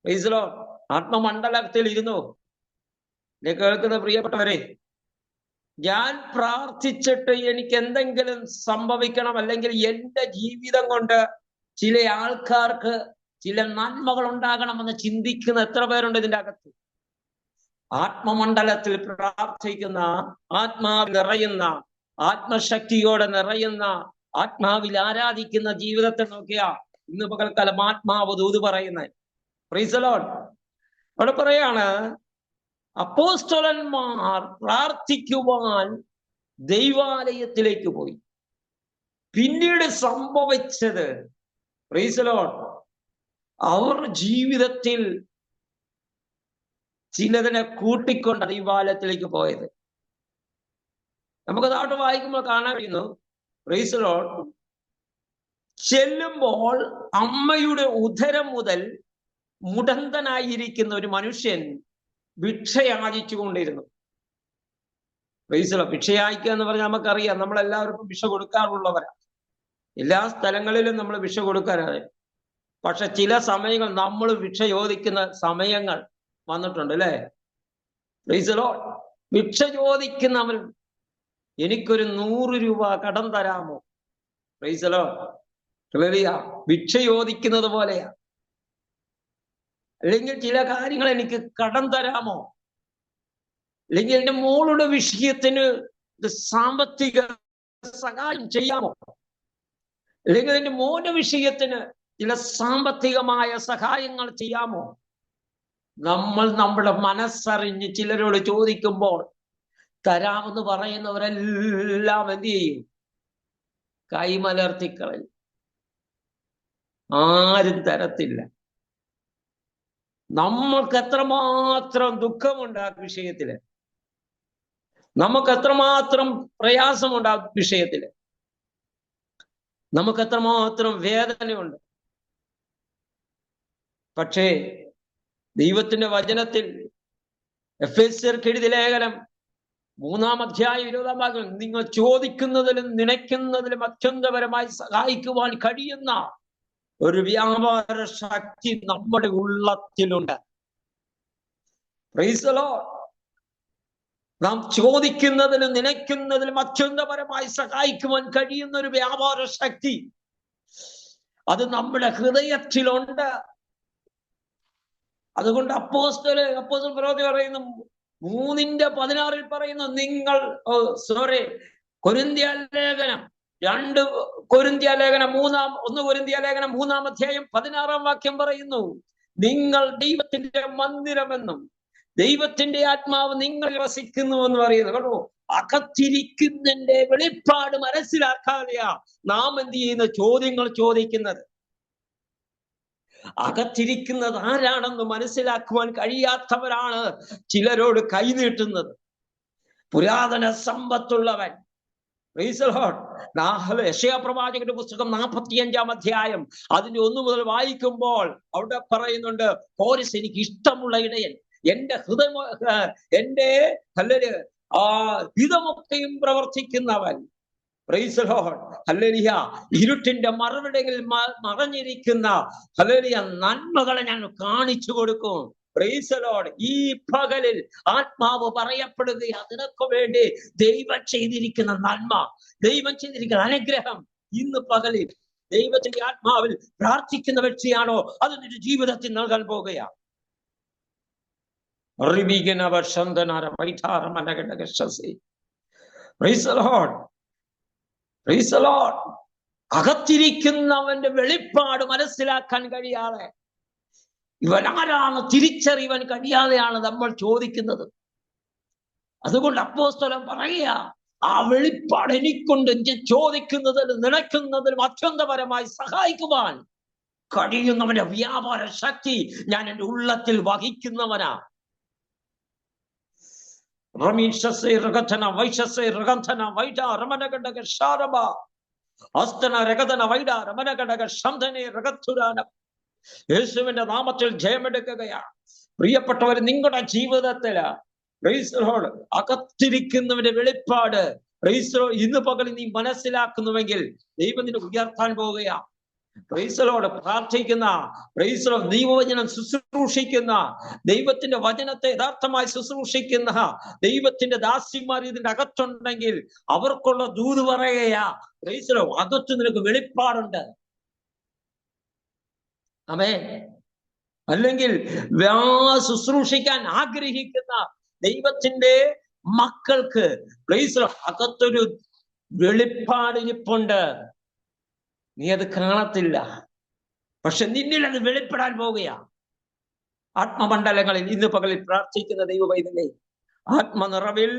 പ്രൈസ് ദി ലോർഡ്. ആത്മമണ്ഡലത്തിൽ ഇരുന്നു എന്നെ കേൾക്കുന്ന പ്രിയപ്പെട്ടവരെ, ഞാൻ പ്രാർത്ഥിച്ചിട്ട് എനിക്ക് എന്തെങ്കിലും സംഭവിക്കണം, അല്ലെങ്കിൽ എൻ്റെ ജീവിതം കൊണ്ട് ചില ആൾക്കാർക്ക് ചില നന്മകൾ ഉണ്ടാകണമെന്ന് ചിന്തിക്കുന്ന എത്ര പേരുണ്ട് ഇതിൻ്റെ അകത്ത്? ആത്മമണ്ഡലത്തിൽ പ്രാർത്ഥിക്കുന്ന, ആത്മാവിൽ നിറയുന്ന, ആത്മശക്തിയോടെ നിറയുന്ന, ആത്മാവിൽ ആരാധിക്കുന്ന ജീവിതത്തെ നോക്കിയാ ഇന്ന് പകൽക്കാലം ആത്മാവ് ദൂത് പറയുന്നത്. Price the Lord. അവിടെ പറയാണ്, അപ്പോസ്തലന്മാർ പ്രാർത്ഥിക്കുവാൻ ദൈവാലയത്തിലേക്ക് പോയി. പിന്നീട് സംഭവിച്ചത്, പ്രൈസ് ദി ലോർഡ്, അവർ ജീവിതത്തിൽ ചിലതിനെ കൂട്ടിക്കൊണ്ട് ദൈവാലയത്തിലേക്ക് പോയത്. നമുക്ക് താഴോട്ട് വായിക്കുമ്പോൾ കാണാൻ കഴിയുന്നു, പ്രൈസ് ദി ലോർഡ്, ചെല്ലുമ്പോൾ അമ്മയുടെ ഉദരം മുതൽ മുടന്തനായിരിക്കുന്ന ഒരു മനുഷ്യൻ ഭിക്ഷ യാചിച്ചു കൊണ്ടിരുന്നു. Price the Lord. ഭിക്ഷ യാചിക്കുക എന്ന് പറഞ്ഞാൽ നമുക്കറിയാം, നമ്മളെല്ലാവർക്കും ഭിക്ഷ കൊടുക്കാറുള്ളവരാണ്. എല്ലാ സ്ഥലങ്ങളിലും നമ്മൾ ഭിക്ഷ കൊടുക്കാനാണ്. പക്ഷെ ചില സമയങ്ങൾ നമ്മൾ ഭിക്ഷ ചോദിക്കുന്ന സമയങ്ങൾ വന്നിട്ടുണ്ട്, അല്ലേ? Price the Lord. ഭിക്ഷ ചോദിക്കുന്നവൻ, എനിക്കൊരു 100 രൂപ കടം തരാമോ? Price the Lord. ഹല്ലേലൂയ. ഭിക്ഷ ചോദിക്കുന്നത് പോലെയാ. അല്ലെങ്കിൽ ചില കാര്യങ്ങൾ എനിക്ക് കടം തരാമോ? അല്ലെങ്കിൽ എൻ്റെ മോളുടെ വിഷയത്തിന് സാമ്പത്തിക സഹായം ചെയ്യാമോ? അല്ലെങ്കിൽ എൻ്റെ മോന്റെ വിഷയത്തിന് ചില സാമ്പത്തികമായ സഹായങ്ങൾ ചെയ്യാമോ? നമ്മൾ നമ്മുടെ മനസ്സറിഞ്ഞ് ചിലരോട് ചോദിക്കുമ്പോൾ തരാമെന്ന് പറയുന്നവരെല്ലാം എന്ത് ചെയ്യും? കൈമലർത്തിക്കളയും. ആരും തരത്തില്ല. നമ്മൾക്ക് എത്രമാത്രം ദുഃഖമുണ്ട് ആ വിഷയത്തില്, നമുക്ക് എത്രമാത്രം പ്രയാസമുണ്ട് ആ വിഷയത്തില്, നമുക്ക് എത്രമാത്രം വേദനയുണ്ട്. പക്ഷേ ദൈവത്തിന്റെ വചനത്തിൽ എഫെസ്യർക്ക് എഴുതിയ ലേഖനം 3-ാം അധ്യായം 20-ാം ഭാഗം, നിങ്ങൾ ചോദിക്കുന്നതിലും നനയ്ക്കുന്നതിലും അത്യന്തപരമായി സഹായിക്കുവാൻ കഴിയുന്ന ഒരു വ്യാപാര ശക്തി നമ്മുടെ ഉള്ളത്തിലുണ്ട്. Price the Lord. നാം ചോദിക്കുന്നതിലും നനയ്ക്കുന്നതിലും അത്യന്തപരമായി സഹായിക്കുവാൻ കഴിയുന്ന ഒരു വ്യാപാര ശക്തി അത് നമ്മുടെ ഹൃദയത്തിലുണ്ട്. അതുകൊണ്ട് അപ്പോസ്തലൻ പ്രവൃത്തി പറയുന്നു 3:16 പറയുന്നു, നിങ്ങൾ കൊരിന്ത്യ ലേഖനം 1 കൊരിന്ത്യ ലേഖനം 3-ാം അധ്യായം 16-ാം വാക്യം പറയുന്നു, നിങ്ങൾ ദൈവത്തിന്റെ മന്ദിരമെന്നും ദൈവത്തിന്റെ ആത്മാവ് നിങ്ങളിൽ വസിക്കുന്നുവെന്ന് പറയുന്നു. കേട്ടോ, അകത്തിരിക്കുന്നതിന്റെ വെളിപ്പാട് മനസ്സിലാക്കാതെയാ നാം എന്ത് ചെയ്യുന്ന ചോദ്യങ്ങൾ ചോദിക്കുന്നത്. അകത്തിരിക്കുന്നത് ആരാണെന്ന് മനസ്സിലാക്കുവാൻ കഴിയാത്തവരാണ് ചിലരോട് കൈനീട്ടുന്നത്. പുരാതന സമ്പത്തുള്ളവൻ. യെശയ്യാ പ്രവാചകന്റെ പുസ്തകം 45-ാം അധ്യായം അതിന്റെ 1 മുതൽ വായിക്കുമ്പോൾ അവിടെ പറയുന്നുണ്ട്, പോരിസ് എനിക്ക് ഇഷ്ടമുള്ള ഇടയൻ, എന്റെ ഹൃദയം എന്റെ ഹിതമൊക്കെയും പ്രവർത്തിക്കുന്നവൻ. Praise the Lord. ഹല്ലേലൂയ. ഇരുട്ടിന്റെ മറവിടയിൽ മറഞ്ഞിരിക്കുന്ന ഹല്ലേലൂയ നന്മകളെ ഞാൻ കാണിച്ചു കൊടുക്കും. Praise the Lord. ഈ പകലിൽ ആത്മാവ് പറയപ്പെടുകയാ, നിനക്ക് വേണ്ടി ദൈവം ചെയ്തിരിക്കുന്ന നന്മ, ദൈവം ചെയ്തിരിക്കുന്ന അനുഗ്രഹം ഇന്ന് പകലിൽ ദൈവത്തിന്റെ ആത്മാവിൽ പ്രാർത്ഥിക്കുന്ന വ്യക്തിയാണോ അത് നിന്റെ ജീവിതത്തിൽ നൽകാൻ പോകുകയാ. അകത്തിരിക്കുന്നവന്റെ വെളിപ്പാട് മനസ്സിലാക്കാൻ കഴിയാതെ, ഇവൻ ആരാണ് തിരിച്ചറിയാൻ കഴിയാതെയാണ് നമ്മൾ ചോദിക്കുന്നത്. അതുകൊണ്ട് അപ്പോസ്തലൻ പറയുക, ആ വെളിപ്പാട് എനിക്കൊണ്ട് ഞാൻ ചോദിക്കുന്നതിലും നിനയ്ക്കുന്നതിലും അത്യന്തപരമായി സഹായിക്കുവാൻ കഴിയുന്നവന്റെ വ്യാപാര ശക്തി ഞാൻ എൻ്റെ ഉള്ളത്തിൽ വഹിക്കുന്നവനാ. യേശുവിന്റെ നാമത്തിൽ ജയമെടുക്കുകയാണ്. പ്രിയപ്പെട്ടവർ, നിങ്ങളുടെ ജീവിതത്തില് അകത്തിരിക്കുന്നവന്റെ വെളിപ്പാട് ഇന്ന് പകൽ നീ മനസ്സിലാക്കുന്നുവെങ്കിൽ ദൈവം നിന്നെ ഉയർത്താൻ പോവുകയാ. പ്രൈസലോട് പ്രാർത്ഥിക്കുന്ന, പ്രൈസലോ ദൈവവചനം ശുശ്രൂഷിക്കുന്ന, ദൈവത്തിന്റെ വചനത്തെ യഥാർത്ഥമായി ശുശ്രൂഷിക്കുന്ന ദൈവത്തിന്റെ ദാസിമാർ ഇതിന്റെ അകത്തുണ്ടെങ്കിൽ അവർക്കുള്ള ദൂത് പറയുകയാ, പ്രൈസലോ അകത്ത് നിനക്ക് വെളിപ്പാടുണ്ട്. ആമേൻ. അല്ലെങ്കിൽ ശുശ്രൂഷിക്കാൻ ആഗ്രഹിക്കുന്ന ദൈവത്തിന്റെ മക്കൾക്ക് പ്രൈസലോ അകത്തൊരു വെളിപ്പാടിരിപ്പുണ്ട്. നീ അത് കാണത്തില്ല, പക്ഷെ നിന്നിൽ അത് വെളിപ്പെടാൻ പോവുകയാ. ആത്മമണ്ഡലങ്ങളിൽ ഇന്ന് പകലിൽ പ്രാർത്ഥിക്കുന്ന ദൈവ പൈതലേ, ആത്മനിറവിൽ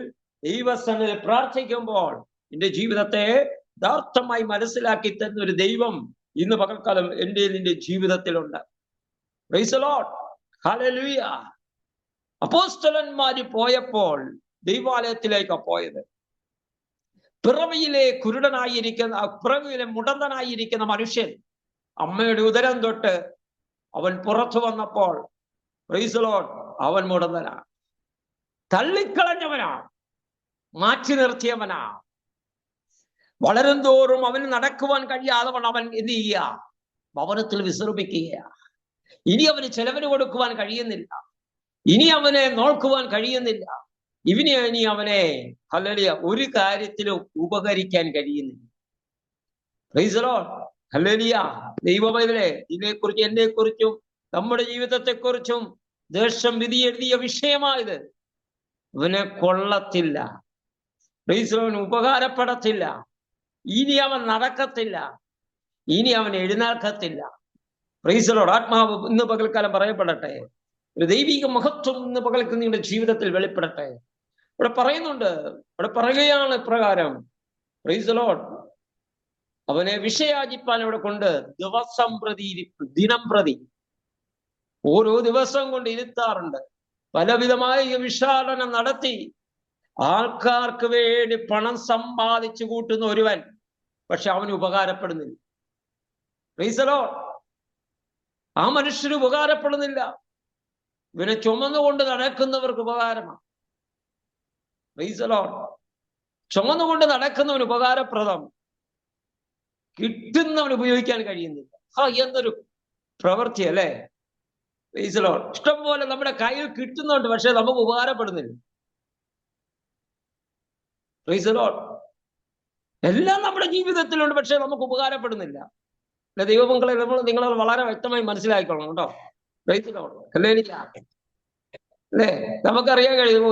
ദൈവസന്നിധിയിൽ പ്രാർത്ഥിക്കുമ്പോൾ നിന്റെ ജീവിതത്തെ യഥാർത്ഥമായി മനസ്സിലാക്കി തരുന്ന ഒരു ദൈവം ഇന്ന് പകൽക്കാലം നിന്റെ ജീവിതത്തിലുണ്ട്. Praise the Lord. ഹല്ലേലൂയ. അപ്പോസ്തലന്മാര് പോയപ്പോൾ ദൈവാലയത്തിലേക്കാണ് പോയത്. പിറവിയിലെ കുരുടനായിരിക്കുന്ന, പിറവിയിലെ മുടന്തനായിരിക്കുന്ന മനുഷ്യൻ അമ്മയുടെ ഉദരം തൊട്ട് അവൻ പുറത്തു വന്നപ്പോൾ പ്രൈസ് ദി ലോർഡ് അവൻ മുടന്തനാ, തള്ളിക്കളഞ്ഞവനാ, മാറ്റി നിർത്തിയവനാ. വളരും തോറും അവന് നടക്കുവാൻ കഴിയാതെ അവൻ എന്ത് ചെയ്യുക? ഭവനത്തിൽ വിശ്രമിക്കുകയാ. ഇനി അവന് ചെലവിന് കൊടുക്കുവാൻ കഴിയുന്നില്ല, ഇനി അവനെ നോക്കുവാൻ കഴിയുന്നില്ല, ഇനി അവനെ ഹല്ലേലൂയ ഒരു കാര്യത്തിലും ഉപകരിക്കാൻ കഴിയുന്നില്ല. Praise the Lord. ഹല്ലേലൂയ. ദൈവമേ, ഇതിനെക്കുറിച്ച്, എന്നെക്കുറിച്ചും നമ്മുടെ ജീവിതത്തെക്കുറിച്ചും ദേശം വിധി എഴുതിയ വിഷയമായത്. ഇവനെ കൊള്ളത്തില്ല, പ്രൈസ് ദി ലോർഡ്, ഉപകാരപ്പെടത്തില്ല, ഇനി അവൻ നടക്കത്തില്ല, ഇനി അവൻ എഴുന്നേൽക്കത്തില്ല. Price the Lord. ആത്മാവ് ഇന്ന് പകൽക്കാലം പറയപ്പെടട്ടെ. ഒരു ദൈവിക മഹത്വം ഇന്ന് പകൽക്ക് നിങ്ങളുടെ ജീവിതത്തിൽ വെളിപ്പെടട്ടെ. ഇവിടെ പറയുന്നുണ്ട്, ഇവിടെ പറയുകയാണ് ഇപ്രകാരം, പ്രൈസ് ദി ലോർഡ്, അവനെ വിഷയാചിപ്പാൻ ഇവിടെ കൊണ്ട് ദിവസം പ്രതി, ദിനം പ്രതി, ഓരോ ദിവസം കൊണ്ട് ഇരുത്താറുണ്ട്. പലവിധമായ വിശാലനം നടത്തി ആൾക്കാർക്ക് വേണ്ടി പണം സമ്പാദിച്ചു കൂട്ടുന്ന ഒരുവൻ, പക്ഷെ അവന് ഉപകാരപ്പെടുന്നില്ല. Price the Lord. ആ മനുഷ്യന് ഉപകാരപ്പെടുന്നില്ല. ഇവനെ ചുമന്നുകൊണ്ട് നടക്കുന്നവർക്ക് ഉപകാരമാണ്. Price the Lord. ചുമന്നുകൊണ്ട് നടക്കുന്നവന് ഉപകാരപ്രദം, കിട്ടുന്നവന് ഉപയോഗിക്കാൻ കഴിയുന്നില്ല. എന്നൊരു പ്രവൃത്തി അല്ലേ? Price the Lord. ഇഷ്ടം പോലെ നമ്മുടെ കയ്യിൽ കിട്ടുന്നുണ്ട്, പക്ഷെ നമുക്ക് ഉപകാരപ്പെടുന്നില്ല. Price the Lord. എല്ലാം നമ്മുടെ ജീവിതത്തിലുണ്ട്, പക്ഷെ നമുക്ക് ഉപകാരപ്പെടുന്നില്ല. അല്ലെ ദൈവമക്കളെ, നിങ്ങൾ വളരെ വ്യക്തമായി മനസ്സിലാക്കിക്കൊള്ളണം കേട്ടോ. Praise the Lord. ഹല്ലേലൂയ. അല്ലേ? നമുക്കറിയാൻ കഴിയും,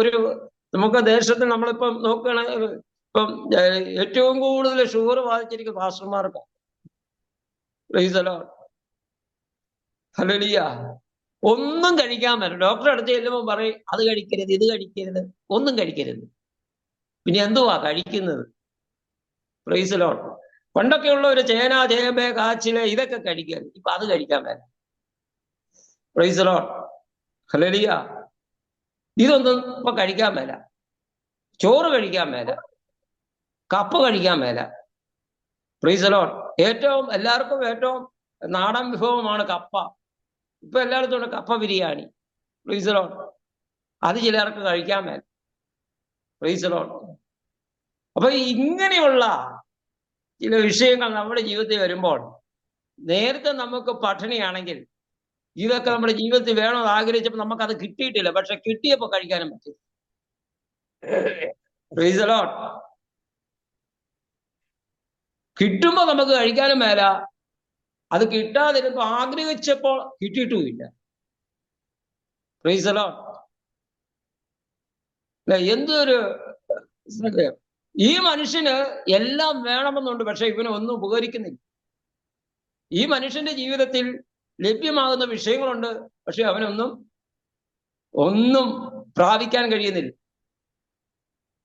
നമുക്ക് ദേശത്ത് നമ്മളിപ്പം നോക്കുകയാണെങ്കിൽ ഇപ്പം ഏറ്റവും കൂടുതൽ ഷുഗർ ബാധിച്ചിരിക്കുന്ന പാസ്റ്റർമാർക്കാണ്. Praise the Lord. ഹല്ലേലൂയ. ഒന്നും കഴിക്കാൻ പറ്റും. ഡോക്ടറെ അടുത്ത് ചെല്ലുമ്പോൾ പറയും അത് കഴിക്കരുത്, ഇത് കഴിക്കരുത്, ഒന്നും കഴിക്കരുത്. പിന്നെ എന്തുവാ കഴിക്കുന്നത്? Price the Lord. പണ്ടൊക്കെ ഉള്ള ഒരു ചേന, ചേമ്പ്, കാച്ചില് ഇതൊക്കെ കഴിക്കാൻ, ഇപ്പൊ അത് കഴിക്കാൻ മേല. Price the Lord. ഹല്ലേലൂയ. ഇതൊന്നും ഇപ്പൊ കഴിക്കാൻ മേല. ചോറ് കഴിക്കാൻ മേല, കപ്പ കഴിക്കാൻ മേല. Price the Lord. എല്ലാവർക്കും ഏറ്റവും നാടൻ വിഭവമാണ് കപ്പ. ഇപ്പൊ എല്ലായിടത്തും ഉണ്ട് കപ്പ ബിരിയാണി. Price the Lord. അത് ചിലർക്ക് കഴിക്കാൻ മേല. Price the Lord. അപ്പൊ ഇങ്ങനെയുള്ള ചില വിഷയങ്ങൾ നമ്മുടെ ജീവിതത്തിൽ വരുമ്പോൾ, നേരത്തെ നമുക്ക് പട്ടിണിയാണെങ്കിൽ ഇതൊക്കെ നമ്മുടെ ജീവിതത്തിൽ വേണമെന്ന് ആഗ്രഹിച്ചപ്പോൾ നമുക്കത് കിട്ടിയിട്ടില്ല, പക്ഷെ കിട്ടിയപ്പോൾ കഴിക്കാനും പറ്റും. Praise the Lord. കിട്ടുമ്പോ നമുക്ക് കഴിക്കാനും മേല, അത് കിട്ടാതിരുമ്പോ ആഗ്രഹിച്ചപ്പോൾ കിട്ടിയിട്ടുമില്ല. Praise the Lord. എന്തൊരു ഈ മനുഷ്യന് എല്ലാം വേണമെന്നുണ്ട്, പക്ഷെ ഇവന് ഒന്നും ഉപകരിക്കുന്നില്ല. ഈ മനുഷ്യന്റെ ജീവിതത്തിൽ ലഭ്യമാകുന്ന വിഷയങ്ങളുണ്ട്, പക്ഷെ ഒന്നും പ്രാപിക്കാൻ കഴിയുന്നില്ല,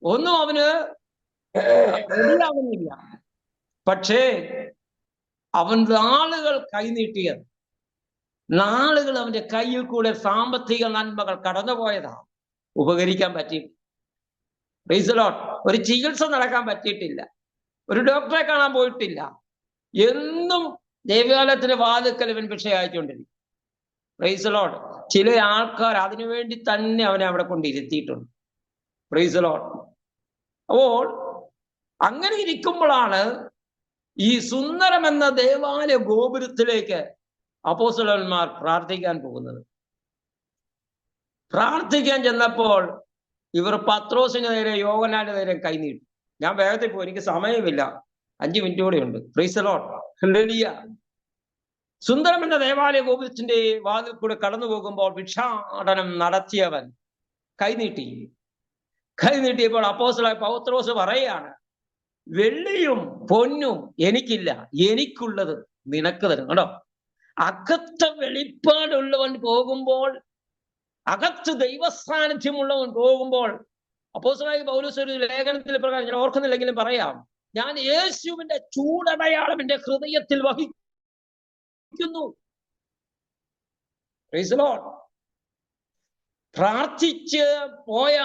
ഒന്നും അവന് റെഡിയാകുന്നില്ല. പക്ഷേ അവൻ നാളുകൾ കൈനീട്ടിയത്, നാളുകൾ അവന്റെ കയ്യിൽ കൂടെ സാമ്പത്തിക നന്മകൾ കടന്നുപോയതാണ്, ഉപകരിക്കാൻ പറ്റി. Price the Lord. ഒരു ചികിത്സ നടക്കാൻ പറ്റിയിട്ടില്ല, ഒരു ഡോക്ടറെ കാണാൻ പോയിട്ടില്ല. എന്നും ദൈവാലയത്തിന്റെ വാതിൽക്കൽ ഇവൻ ഭിക്ഷ അയച്ചുകൊണ്ടിരിക്കും. Price the Lord. ചില ആൾക്കാർ അതിനുവേണ്ടി തന്നെ അവനെ അവിടെ കൊണ്ടിരുത്തിയിട്ടുണ്ട്. Price the Lord. അപ്പോൾ അങ്ങനെ ഇരിക്കുമ്പോഴാണ് ഈ സുന്ദരം എന്ന ദേവാലയ ഗോപുരത്തിലേക്ക് അപ്പോസ്തലന്മാർ പ്രാർത്ഥിക്കാൻ പോകുന്നത്. പ്രാർത്ഥിക്കാൻ ചെന്നപ്പോൾ ഇവർ പത്രോസിന് നേരെ, യോഹന്നാന്റെ നേരെ കൈനീട്ടി. ഞാൻ വേഗത്തിൽ പോയി, എനിക്ക് സമയമില്ല, 5 മിനിറ്റ് കൂടെ ഉണ്ട്. Price the Lord. ഹല്ലേലൂയ. സുന്ദരം എന്ന ദേവാലയ ഗോപുരത്തിന്റെ വാതിൽ കൂടെ കടന്നു പോകുമ്പോൾ ഭിക്ഷാടനം നടത്തിയവൻ കൈനീട്ടിയപ്പോൾ അപ്പോസ്തലനായ പൗത്രോസ് പറയാണ്, വെള്ളിയും പൊന്നും എനിക്കില്ല, എനിക്കുള്ളത് നിനക്ക് തരും. കേട്ടോ, അകത്ത് വെളിപ്പാടുള്ളവൻ പോകുമ്പോൾ, അകത്ത് ദൈവസാന്നിധ്യമുള്ളവൻ പോകുമ്പോൾ, അപ്പോസ്തലനായ പൗലോസ് ഒരു ലേഖനത്തിൽ പ്രകാരം, ഞാൻ ഓർക്കുന്നില്ലെങ്കിലും പറയാം, ഞാൻ യേശുവിന്റെ ചൂടടയാളം എന്റെ ഹൃദയത്തിൽ വഹിക്കുന്നു. Price the Lord. പ്രാർത്ഥിച്ച് പോയ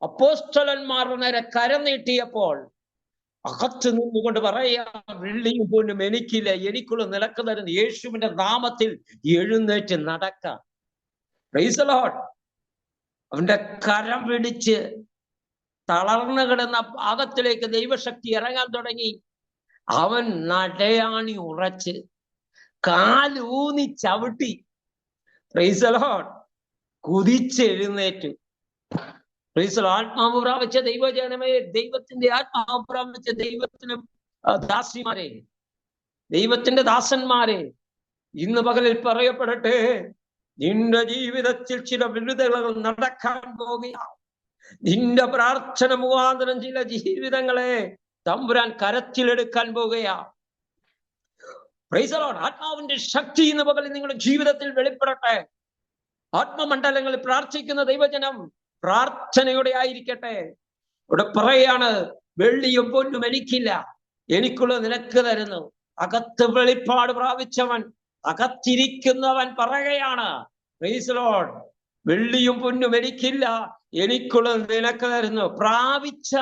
അപ്പോസ്തലന്മാരുടെ നേരെ കരം നീട്ടിയപ്പോൾ അകത്ത് നിന്നുകൊണ്ട് പറയാ, വെള്ളിയും പൊന്നും എനിക്കില്ല, എനിക്കുള്ള നിനക്ക് തരുന്ന യേശുവിന്റെ നാമത്തിൽ എഴുന്നേറ്റ് നടക്കാം. Price the Lord. അവന്റെ കരം പിടിച്ച് തളർന്നു കിടന്ന ഭാഗത്തിലേക്ക് ദൈവശക്തി ഇറങ്ങാൻ തുടങ്ങി. അവൻ നടയാണി ഉറച്ച് കാലൂന്നി ചവിട്ടി, പ്രൈസ് ദി ലോർഡ്, കുതിച്ചെഴുന്നേറ്റു. Praise the Lord. ആത്മാവ് പ്രാപിച്ച ദൈവജനമേ, ദൈവത്തിന്റെ ആത്മാവ് പ്രാപിച്ച ദൈവത്തിനും ദാസിമാരെ, ദൈവത്തിന്റെ ദാസന്മാരെ, ഇന്ന് പകലിൽ പറയപ്പെടട്ടെ, നിന്റെ ജീവിതത്തിൽ ചില വിടുതലുകൾ നടക്കാൻ പോകുകയാണ്. നിന്റെ പ്രാർത്ഥന മുഖാന്തരം ചില ജീവിതങ്ങളെ തമ്പുരാൻ കരത്തിലെടുക്കാൻ പോകുകയാണ്. Price the Lord. ആത്മാവിന്റെ ശക്തി ഇന്ന് പകലിൽ നിങ്ങളുടെ ജീവിതത്തിൽ വെളിപ്പെടട്ടെ. ആത്മമണ്ഡലങ്ങളിൽ പ്രാർത്ഥിക്കുന്ന ദൈവജനം പ്രാർത്ഥനയോടെ ആയിരിക്കട്ടെ. ഇവിടെ പറയാണ്, വെള്ളിയും പൊന്നും എനിക്കില്ല, എനിക്കുള്ളത് നിനക്ക് തരുന്നു. അകത്ത് വെളിപ്പാട് പ്രാപിച്ചവൻ, അകത്തിരിക്കുന്നവൻ പറയുകയാണ്, പ്രൈസ് ദി ലോർഡ്, വെള്ളിയും പൊന്നും എനിക്കില്ല, എനിക്കുള്ളത് നിനക്ക് തരുന്നു. പ്രാപിച്ച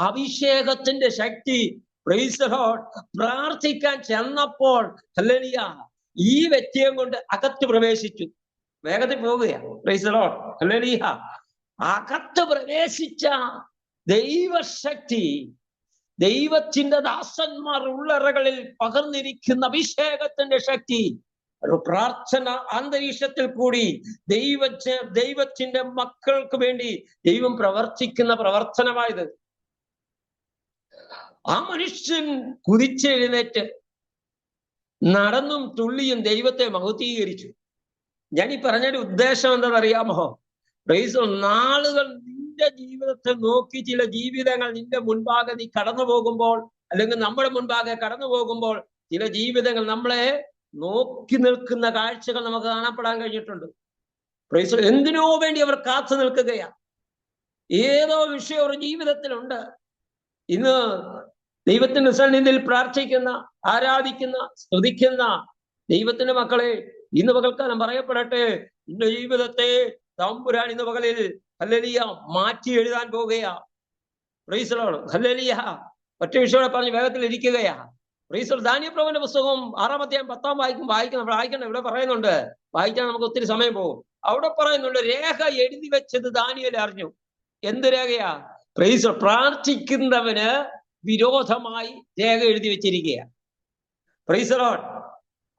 അഭിഷേകത്തിന്റെ ശക്തി, പ്രൈസ് ദി ലോർഡ്, പ്രാർത്ഥിക്കാൻ ചെന്നപ്പോൾ ഹല്ലേലൂയ ഈ വ്യക്തിയും കൊണ്ട് അകത്ത് പ്രവേശിച്ചു. വേഗത്തിൽ പോവുകയാണ്. Praise the Lord. ഹല്ലേലൂയ. അകത്ത് പ്രവേശിച്ച ദൈവശക്തി, ദൈവത്തിന്റെ ദാസന്മാർ ഉള്ളറകളിൽ പകർന്നിരിക്കുന്ന അഭിഷേകത്തിന്റെ ശക്തി ഒരു പ്രാർത്ഥന അന്തരീക്ഷത്തിൽ കൂടി ദൈവത്തിന്റെ മക്കൾക്ക് വേണ്ടി ദൈവം പ്രവർത്തിക്കുന്ന പ്രവർത്തനമായത്. ആ മനുഷ്യൻ കുതിച്ചെഴുന്നേറ്റ് നടന്നും തുള്ളിയും ദൈവത്തെ മഹത്വീകരിച്ചു. ഞാൻ ഈ പറഞ്ഞൊരു ഉദ്ദേശം എന്താണെന്നറിയാമോ? പ്രൈസ്, നാളുകൾ നിന്റെ ജീവിതത്തെ നോക്കി ചില ജീവിതങ്ങൾ നിന്റെ മുൻപാകെ നീ കടന്നു പോകുമ്പോൾ, അല്ലെങ്കിൽ നമ്മുടെ മുൻപാകെ കടന്നു പോകുമ്പോൾ ചില ജീവിതങ്ങൾ നമ്മളെ നോക്കി നിൽക്കുന്ന കാഴ്ചകൾ നമുക്ക് കാണപ്പെടാൻ കഴിഞ്ഞിട്ടുണ്ട്. പ്രൈസ്, എന്തിനോ വേണ്ടി അവർ കാത്തു നിൽക്കുകയാണ്. ഏതോ വിഷയം ഒരു ജീവിതത്തിലുണ്ട്. ഇന്ന് ദൈവത്തിന്റെ സന്നിധിയിൽ പ്രാർത്ഥിക്കുന്ന, ആരാധിക്കുന്ന, സ്തുതിക്കുന്ന ദൈവത്തിന്റെ മക്കളെ, ഇന്ന് പകൽക്കാലം പറയപ്പെടട്ടെ, നിന്റെ ജീവിതത്തെ തമ്പുരാൻ ഇന്ന് പകലിൽ ഹല്ലേലൂയ മാറ്റി എഴുതാൻ പോകുകയാ. Praise the Lord. ഹല്ലേലൂയ. ഒറ്റ വിഷയോടെ പറഞ്ഞ് വേഗത്തിൽ ഇരിക്കുകയാ. Praise the Lord. ദാനിയേൽ പുസ്തകം 6-ാം അധ്യായം 10-ാം വായിക്കണം. ഇവിടെ പറയുന്നുണ്ട്, വായിച്ചാൽ നമുക്ക് ഒത്തിരി സമയം പോകും. അവിടെ പറയുന്നുണ്ട്, രേഖ എഴുതി വെച്ചത് ദാനിയേൽ അറിഞ്ഞു. എന്ത് രേഖയാ? Praise the Lord. പ്രാർത്ഥിക്കുന്നവന് വിരോധമായി രേഖ എഴുതി വെച്ചിരിക്കുക. Price the Lord.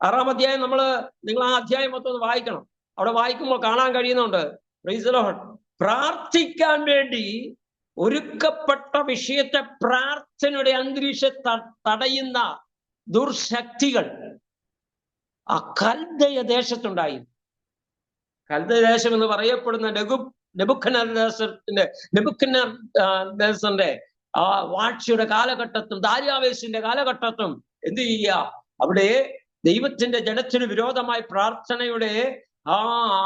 6-ാം അധ്യായം നിങ്ങൾ ആ അധ്യായം മൊത്തം ഒന്ന് വായിക്കണം. അവിടെ വായിക്കുമ്പോൾ കാണാൻ കഴിയുന്നുണ്ട്. Price the Lord. പ്രാർത്ഥിക്കാൻ വേണ്ടി ഒരുക്കപ്പെട്ട വിഷയത്തെ പ്രാർത്ഥനയുടെ അന്തരീക്ഷത്തെ തടയുന്ന ദുർശക്തികൾ ആ കൽദയ ദേശത്തുണ്ടായി. കൽദയ ദേശം എന്ന് പറയപ്പെടുന്ന നെബൂഖദ്നേസറിന്റെ ആ വാഴ്ചയുടെ കാലഘട്ടത്തും ദാര്യാവേശിന്റെ കാലഘട്ടത്തും എന്ത് ചെയ്യുക? അവിടെ ദൈവത്തിന്റെ ജനത്തിന് വിരോധമായി പ്രാർത്ഥനയുടെ ആ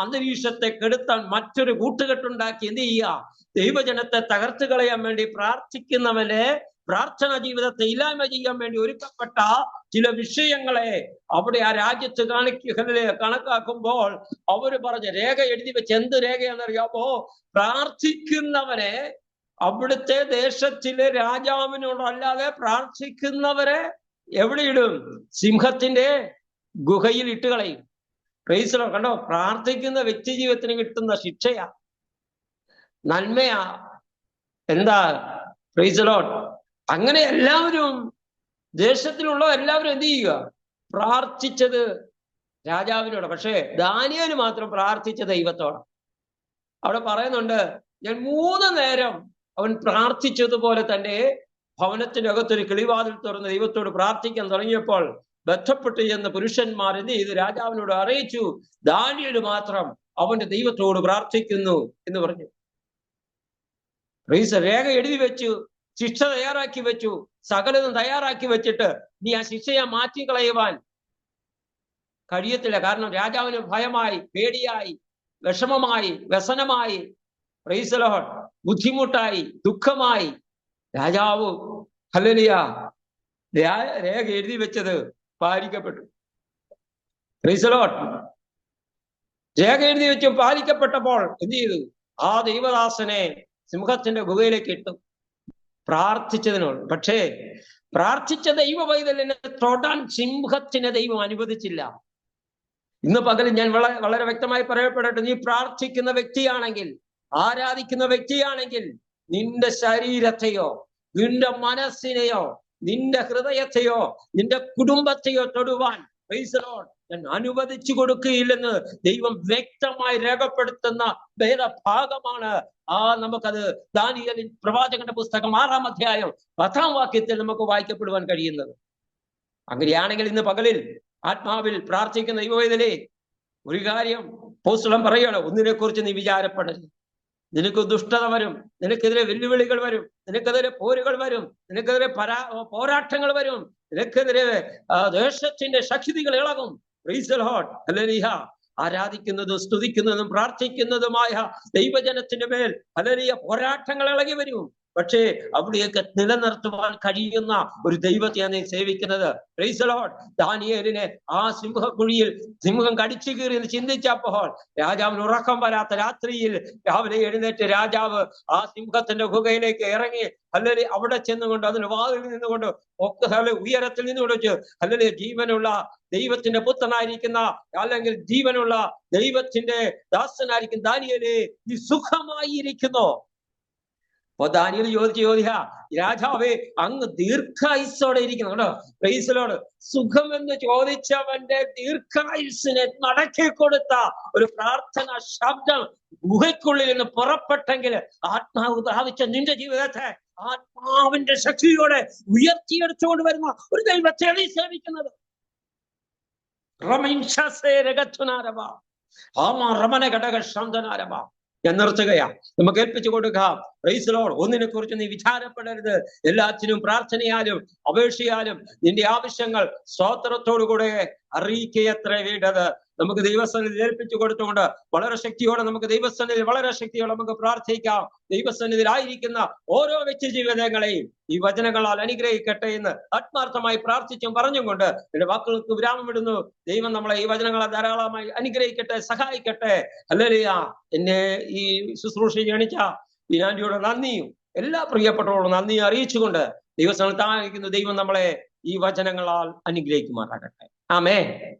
അന്തരീക്ഷത്തെ കെടുത്താൻ മറ്റൊരു കൂട്ടുകെട്ടുണ്ടാക്കി എന്ത് ചെയ്യുക? ദൈവജനത്തെ തകർത്ത് കളയാൻ വേണ്ടി പ്രാർത്ഥിക്കുന്നവനെ പ്രാർത്ഥന ജീവിതത്തെ ഇല്ലായ്മ ചെയ്യാൻ വേണ്ടി ഒരുക്കപ്പെട്ട ചില വിഷയങ്ങളെ അവിടെ ആ രാജ്യത്ത് കണക്കാക്കുമ്പോൾ അവര് പറഞ്ഞ രേഖ എഴുതി വെച്ച് എന്ത് രേഖയാണെന്നറിയാമോ? പ്രാർത്ഥിക്കുന്നവനെ അവിടുത്തെ ദേശത്തിലെ രാജാവിനോടല്ലാതെ പ്രാർത്ഥിക്കുന്നവരെ എവിടെ ഇടും? സിംഹത്തിന്റെ ഗുഹയിൽ ഇട്ടുകളയും. Price the Lord. കണ്ടോ, പ്രാർത്ഥിക്കുന്ന വ്യക്തി ജീവിതത്തിന് കിട്ടുന്ന ശിക്ഷയാ, നന്മയാ. എന്താ? Price the Lord. അങ്ങനെ എല്ലാവരും, ദേശത്തിലുള്ള എല്ലാവരും എന്ത് ചെയ്യുക? പ്രാർത്ഥിച്ചത് രാജാവിനോട്. പക്ഷേ ദാനിയേൽ മാത്രം പ്രാർത്ഥിച്ച ദൈവത്തോട്. അവിടെ പറയുന്നുണ്ട്, ഞാൻ 3 നേരം അവൻ പ്രാർത്ഥിച്ചതുപോലെ തന്നെ ഭവനത്തിന്റെ അകത്തൊരു കിളിവാതിൽ തുറന്ന് ദൈവത്തോട് പ്രാർത്ഥിക്കാൻ തുടങ്ങിയപ്പോൾ ബന്ധപ്പെട്ട് ചെന്ന പുരുഷന്മാർ എന്ത് ചെയ്തു? രാജാവിനോട് അറിയിച്ചു, ദാനിയേൽ മാത്രം അവന്റെ ദൈവത്തോട് പ്രാർത്ഥിക്കുന്നു എന്ന് പറഞ്ഞു. രേഖ എഴുതി വെച്ചു, ശിക്ഷ തയ്യാറാക്കി വെച്ചു, സകലതും തയ്യാറാക്കി വെച്ചിട്ട് നീ ആ ശിക്ഷയെ മാറ്റിക്കളയുവാൻ കഴിയത്തില്ല. കാരണം രാജാവിന് ഭയമായി, പേടിയായി, വിഷമമായി, വ്യസനമായി, പ്രൈസ് ദി ലോർഡ്, ബുദ്ധിമുട്ടായി, ദുഃഖമായി. രാജാവ് ഹല്ലേലൂയ രേഖ എഴുതി വെച്ചത് പാലിക്കപ്പെട്ടു. Praise the Lord. രേഖ എഴുതി വെച്ച് പാലിക്കപ്പെട്ടപ്പോൾ എന്ത് ചെയ്തു? ആ ദൈവദാസനെ സിംഹത്തിന്റെ ഗുഹയിലേക്ക് ഇട്ടു, പ്രാർത്ഥിച്ചതിനോട്. പക്ഷേ പ്രാർത്ഥിച്ച ദൈവ പൈതലിനെ തൊടാൻ സിംഹത്തിന് ദൈവം അനുവദിച്ചില്ല. ഇന്ന് പകൽ ഞാൻ വളരെ വ്യക്തമായി പറയപ്പെടട്ടെ, നീ പ്രാർത്ഥിക്കുന്ന വ്യക്തിയാണെങ്കിൽ, ആരാധിക്കുന്ന വ്യക്തിയാണെങ്കിൽ, നിന്റെ ശരീരത്തെയോ നിന്റെ മനസ്സിനെയോ നിന്റെ ഹൃദയത്തെയോ നിന്റെ കുടുംബത്തെയോ തൊടുവാൻ പ്രൈസ് ദി ലോർഡ് ഞാൻ അനുവദിച്ചു കൊടുക്കുകയില്ലെന്ന് ദൈവം വ്യക്തമായി രേഖപ്പെടുത്തുന്ന വേദഭാഗമാണ്. നമുക്കത് ദാനിയേൽ പ്രവാചകന്റെ പുസ്തകം 6-ാം അധ്യായം 10-ാം വാക്യത്തിൽ നമുക്ക് വായിക്കപ്പെടുവാൻ കഴിയുന്നത്. അങ്ങനെയാണെങ്കിൽ ഇന്ന് പകലിൽ ആത്മാവിൽ പ്രാർത്ഥിക്കുന്ന ദൈവവേദനേ, ഒരു കാര്യം അപ്പോസ്തലൻ പറയുകയാണ്, ഒന്നിനെ കുറിച്ച് നീ വിചാരപ്പെടരുത്. നിനക്ക് ദുഷ്ടത വരും, നിനക്കെതിരെ വെല്ലുവിളികൾ വരും, നിനക്കെതിരെ പോരുകൾ വരും, നിനക്കെതിരെ പോരാട്ടങ്ങൾ വരും, നിനക്കെതിരെ ദേശത്തിന്റെ ശക്തികൾ ഇളകും. Praise the Lord. ഹല്ലേലൂയ. ആരാധിക്കുന്നതും സ്തുതിക്കുന്നതും പ്രാർത്ഥിക്കുന്നതുമായ ദൈവജനത്തിന്റെ മേൽ ഹല്ലേലൂയ പോരാട്ടങ്ങൾ ഇളകി വരും. പക്ഷേ അവിടെയൊക്കെ നിലനിർത്തുവാൻ കഴിയുന്ന ഒരു ദൈവത്തെയാണ് നീ സേവിക്കുന്നത്. Praise the Lord. ദാനിയേലിനെ ആ സിംഹക്കുഴിയിൽ സിംഹം കടിച്ചു കീറിയെന്ന് ചിന്തിച്ചപ്പോൾ രാജാവിന് ഉറക്കം വരാത്ത രാത്രിയിൽ രാവിലെ എഴുന്നേറ്റ് രാജാവ് ആ സിംഹത്തിന്റെ ഗുഹയിലേക്ക് ഇറങ്ങി അല്ലെങ്കിൽ അവിടെ ചെന്നുകൊണ്ട് അതിന് വാതിൽ നിന്നുകൊണ്ട് ഒക്കെ ഉയരത്തിൽ നിന്നുകൊണ്ട് വെച്ച് അല്ലെങ്കിൽ ജീവനുള്ള ദൈവത്തിന്റെ പുത്രനായിരിക്കുന്ന അല്ലെങ്കിൽ ജീവനുള്ള ദൈവത്തിന്റെ ദാസനായിരിക്കും ദാനിയേലേ, നീ സുഖമായിരിക്കുന്നു. അപ്പൊ ദാനിയേൽ ചോദിച്ച രാജാവേ, അങ്ങ് ദീർഘായുസ്സോടെ ഇരിക്കുന്നു കേട്ടോ. Praise the Lord. സുഖമെന്ന് ചോദിച്ചവന്റെ ദീർഘായുസ്സിനെ മടക്കി കൊടുത്ത ഒരു പ്രാർത്ഥന ശബ്ദം ഗുഹയ്ക്കുള്ളിൽ നിന്ന് പുറപ്പെട്ടെങ്കിൽ ആത്മാവ് പ്രാപിച്ച നിന്റെ ജീവിതത്തെ ആത്മാവിന്റെ ശക്തിയോടെ ഉയർത്തിയെടുത്തുകൊണ്ട് വരുന്ന ഒരു ദൈവത്തെയാണ് നീ സേവിക്കുന്നത്. ഞാൻ നിർത്തുകയാ. നമുക്ക് ഏൽപ്പിച്ചു കൊടുക്കാം. Price the Lord. ഒന്നിനെ കുറിച്ച് നീ വിചാരപ്പെടരുത്. എല്ലാത്തിനും പ്രാർത്ഥനയാലും അപേക്ഷയാലും നിന്റെ ആവശ്യങ്ങൾ സ്തോത്രത്തോടുകൂടെ അറിയിക്കയത്ര വേണ്ടത്. നമുക്ക് ദൈവസന്നിധി ഏൽപ്പിച്ചു കൊടുത്തുകൊണ്ട് വളരെ ശക്തിയോടെ നമുക്ക് ദൈവസന്നിധി വളരെ ശക്തിയോടെ നമുക്ക് പ്രാർത്ഥിക്കാം. ദൈവസന്നിധിയിലായിരിക്കുന്ന ഓരോ വ്യക്തി ജീവിതങ്ങളെയും ഈ വചനങ്ങളാൽ അനുഗ്രഹിക്കട്ടെ എന്ന് ആത്മാർത്ഥമായി പ്രാർത്ഥിച്ചും പറഞ്ഞും കൊണ്ട് എന്റെ വാക്കുകൾക്ക് വിരാമം ഇടുന്നു. ദൈവം നമ്മളെ ഈ വചനങ്ങളെ ധാരാളമായി അനുഗ്രഹിക്കട്ടെ, സഹായിക്കട്ടെ. ഹല്ലേലൂയ. എന്നെ ഈ ശുശ്രൂഷ ക്ഷണിച്ച ബിനാൻഡിയോട് നന്ദിയും എല്ലാ പ്രിയപ്പെട്ടവരോടും നന്ദി അറിയിച്ചുകൊണ്ട് ദൈവസ്ഥാനത്തായിരിക്കുന്ന ദൈവം നമ്മളെ ഈ വചനങ്ങളാൽ അനുഗ്രഹിക്കുമാറാകട്ടെ. ആമേൻ.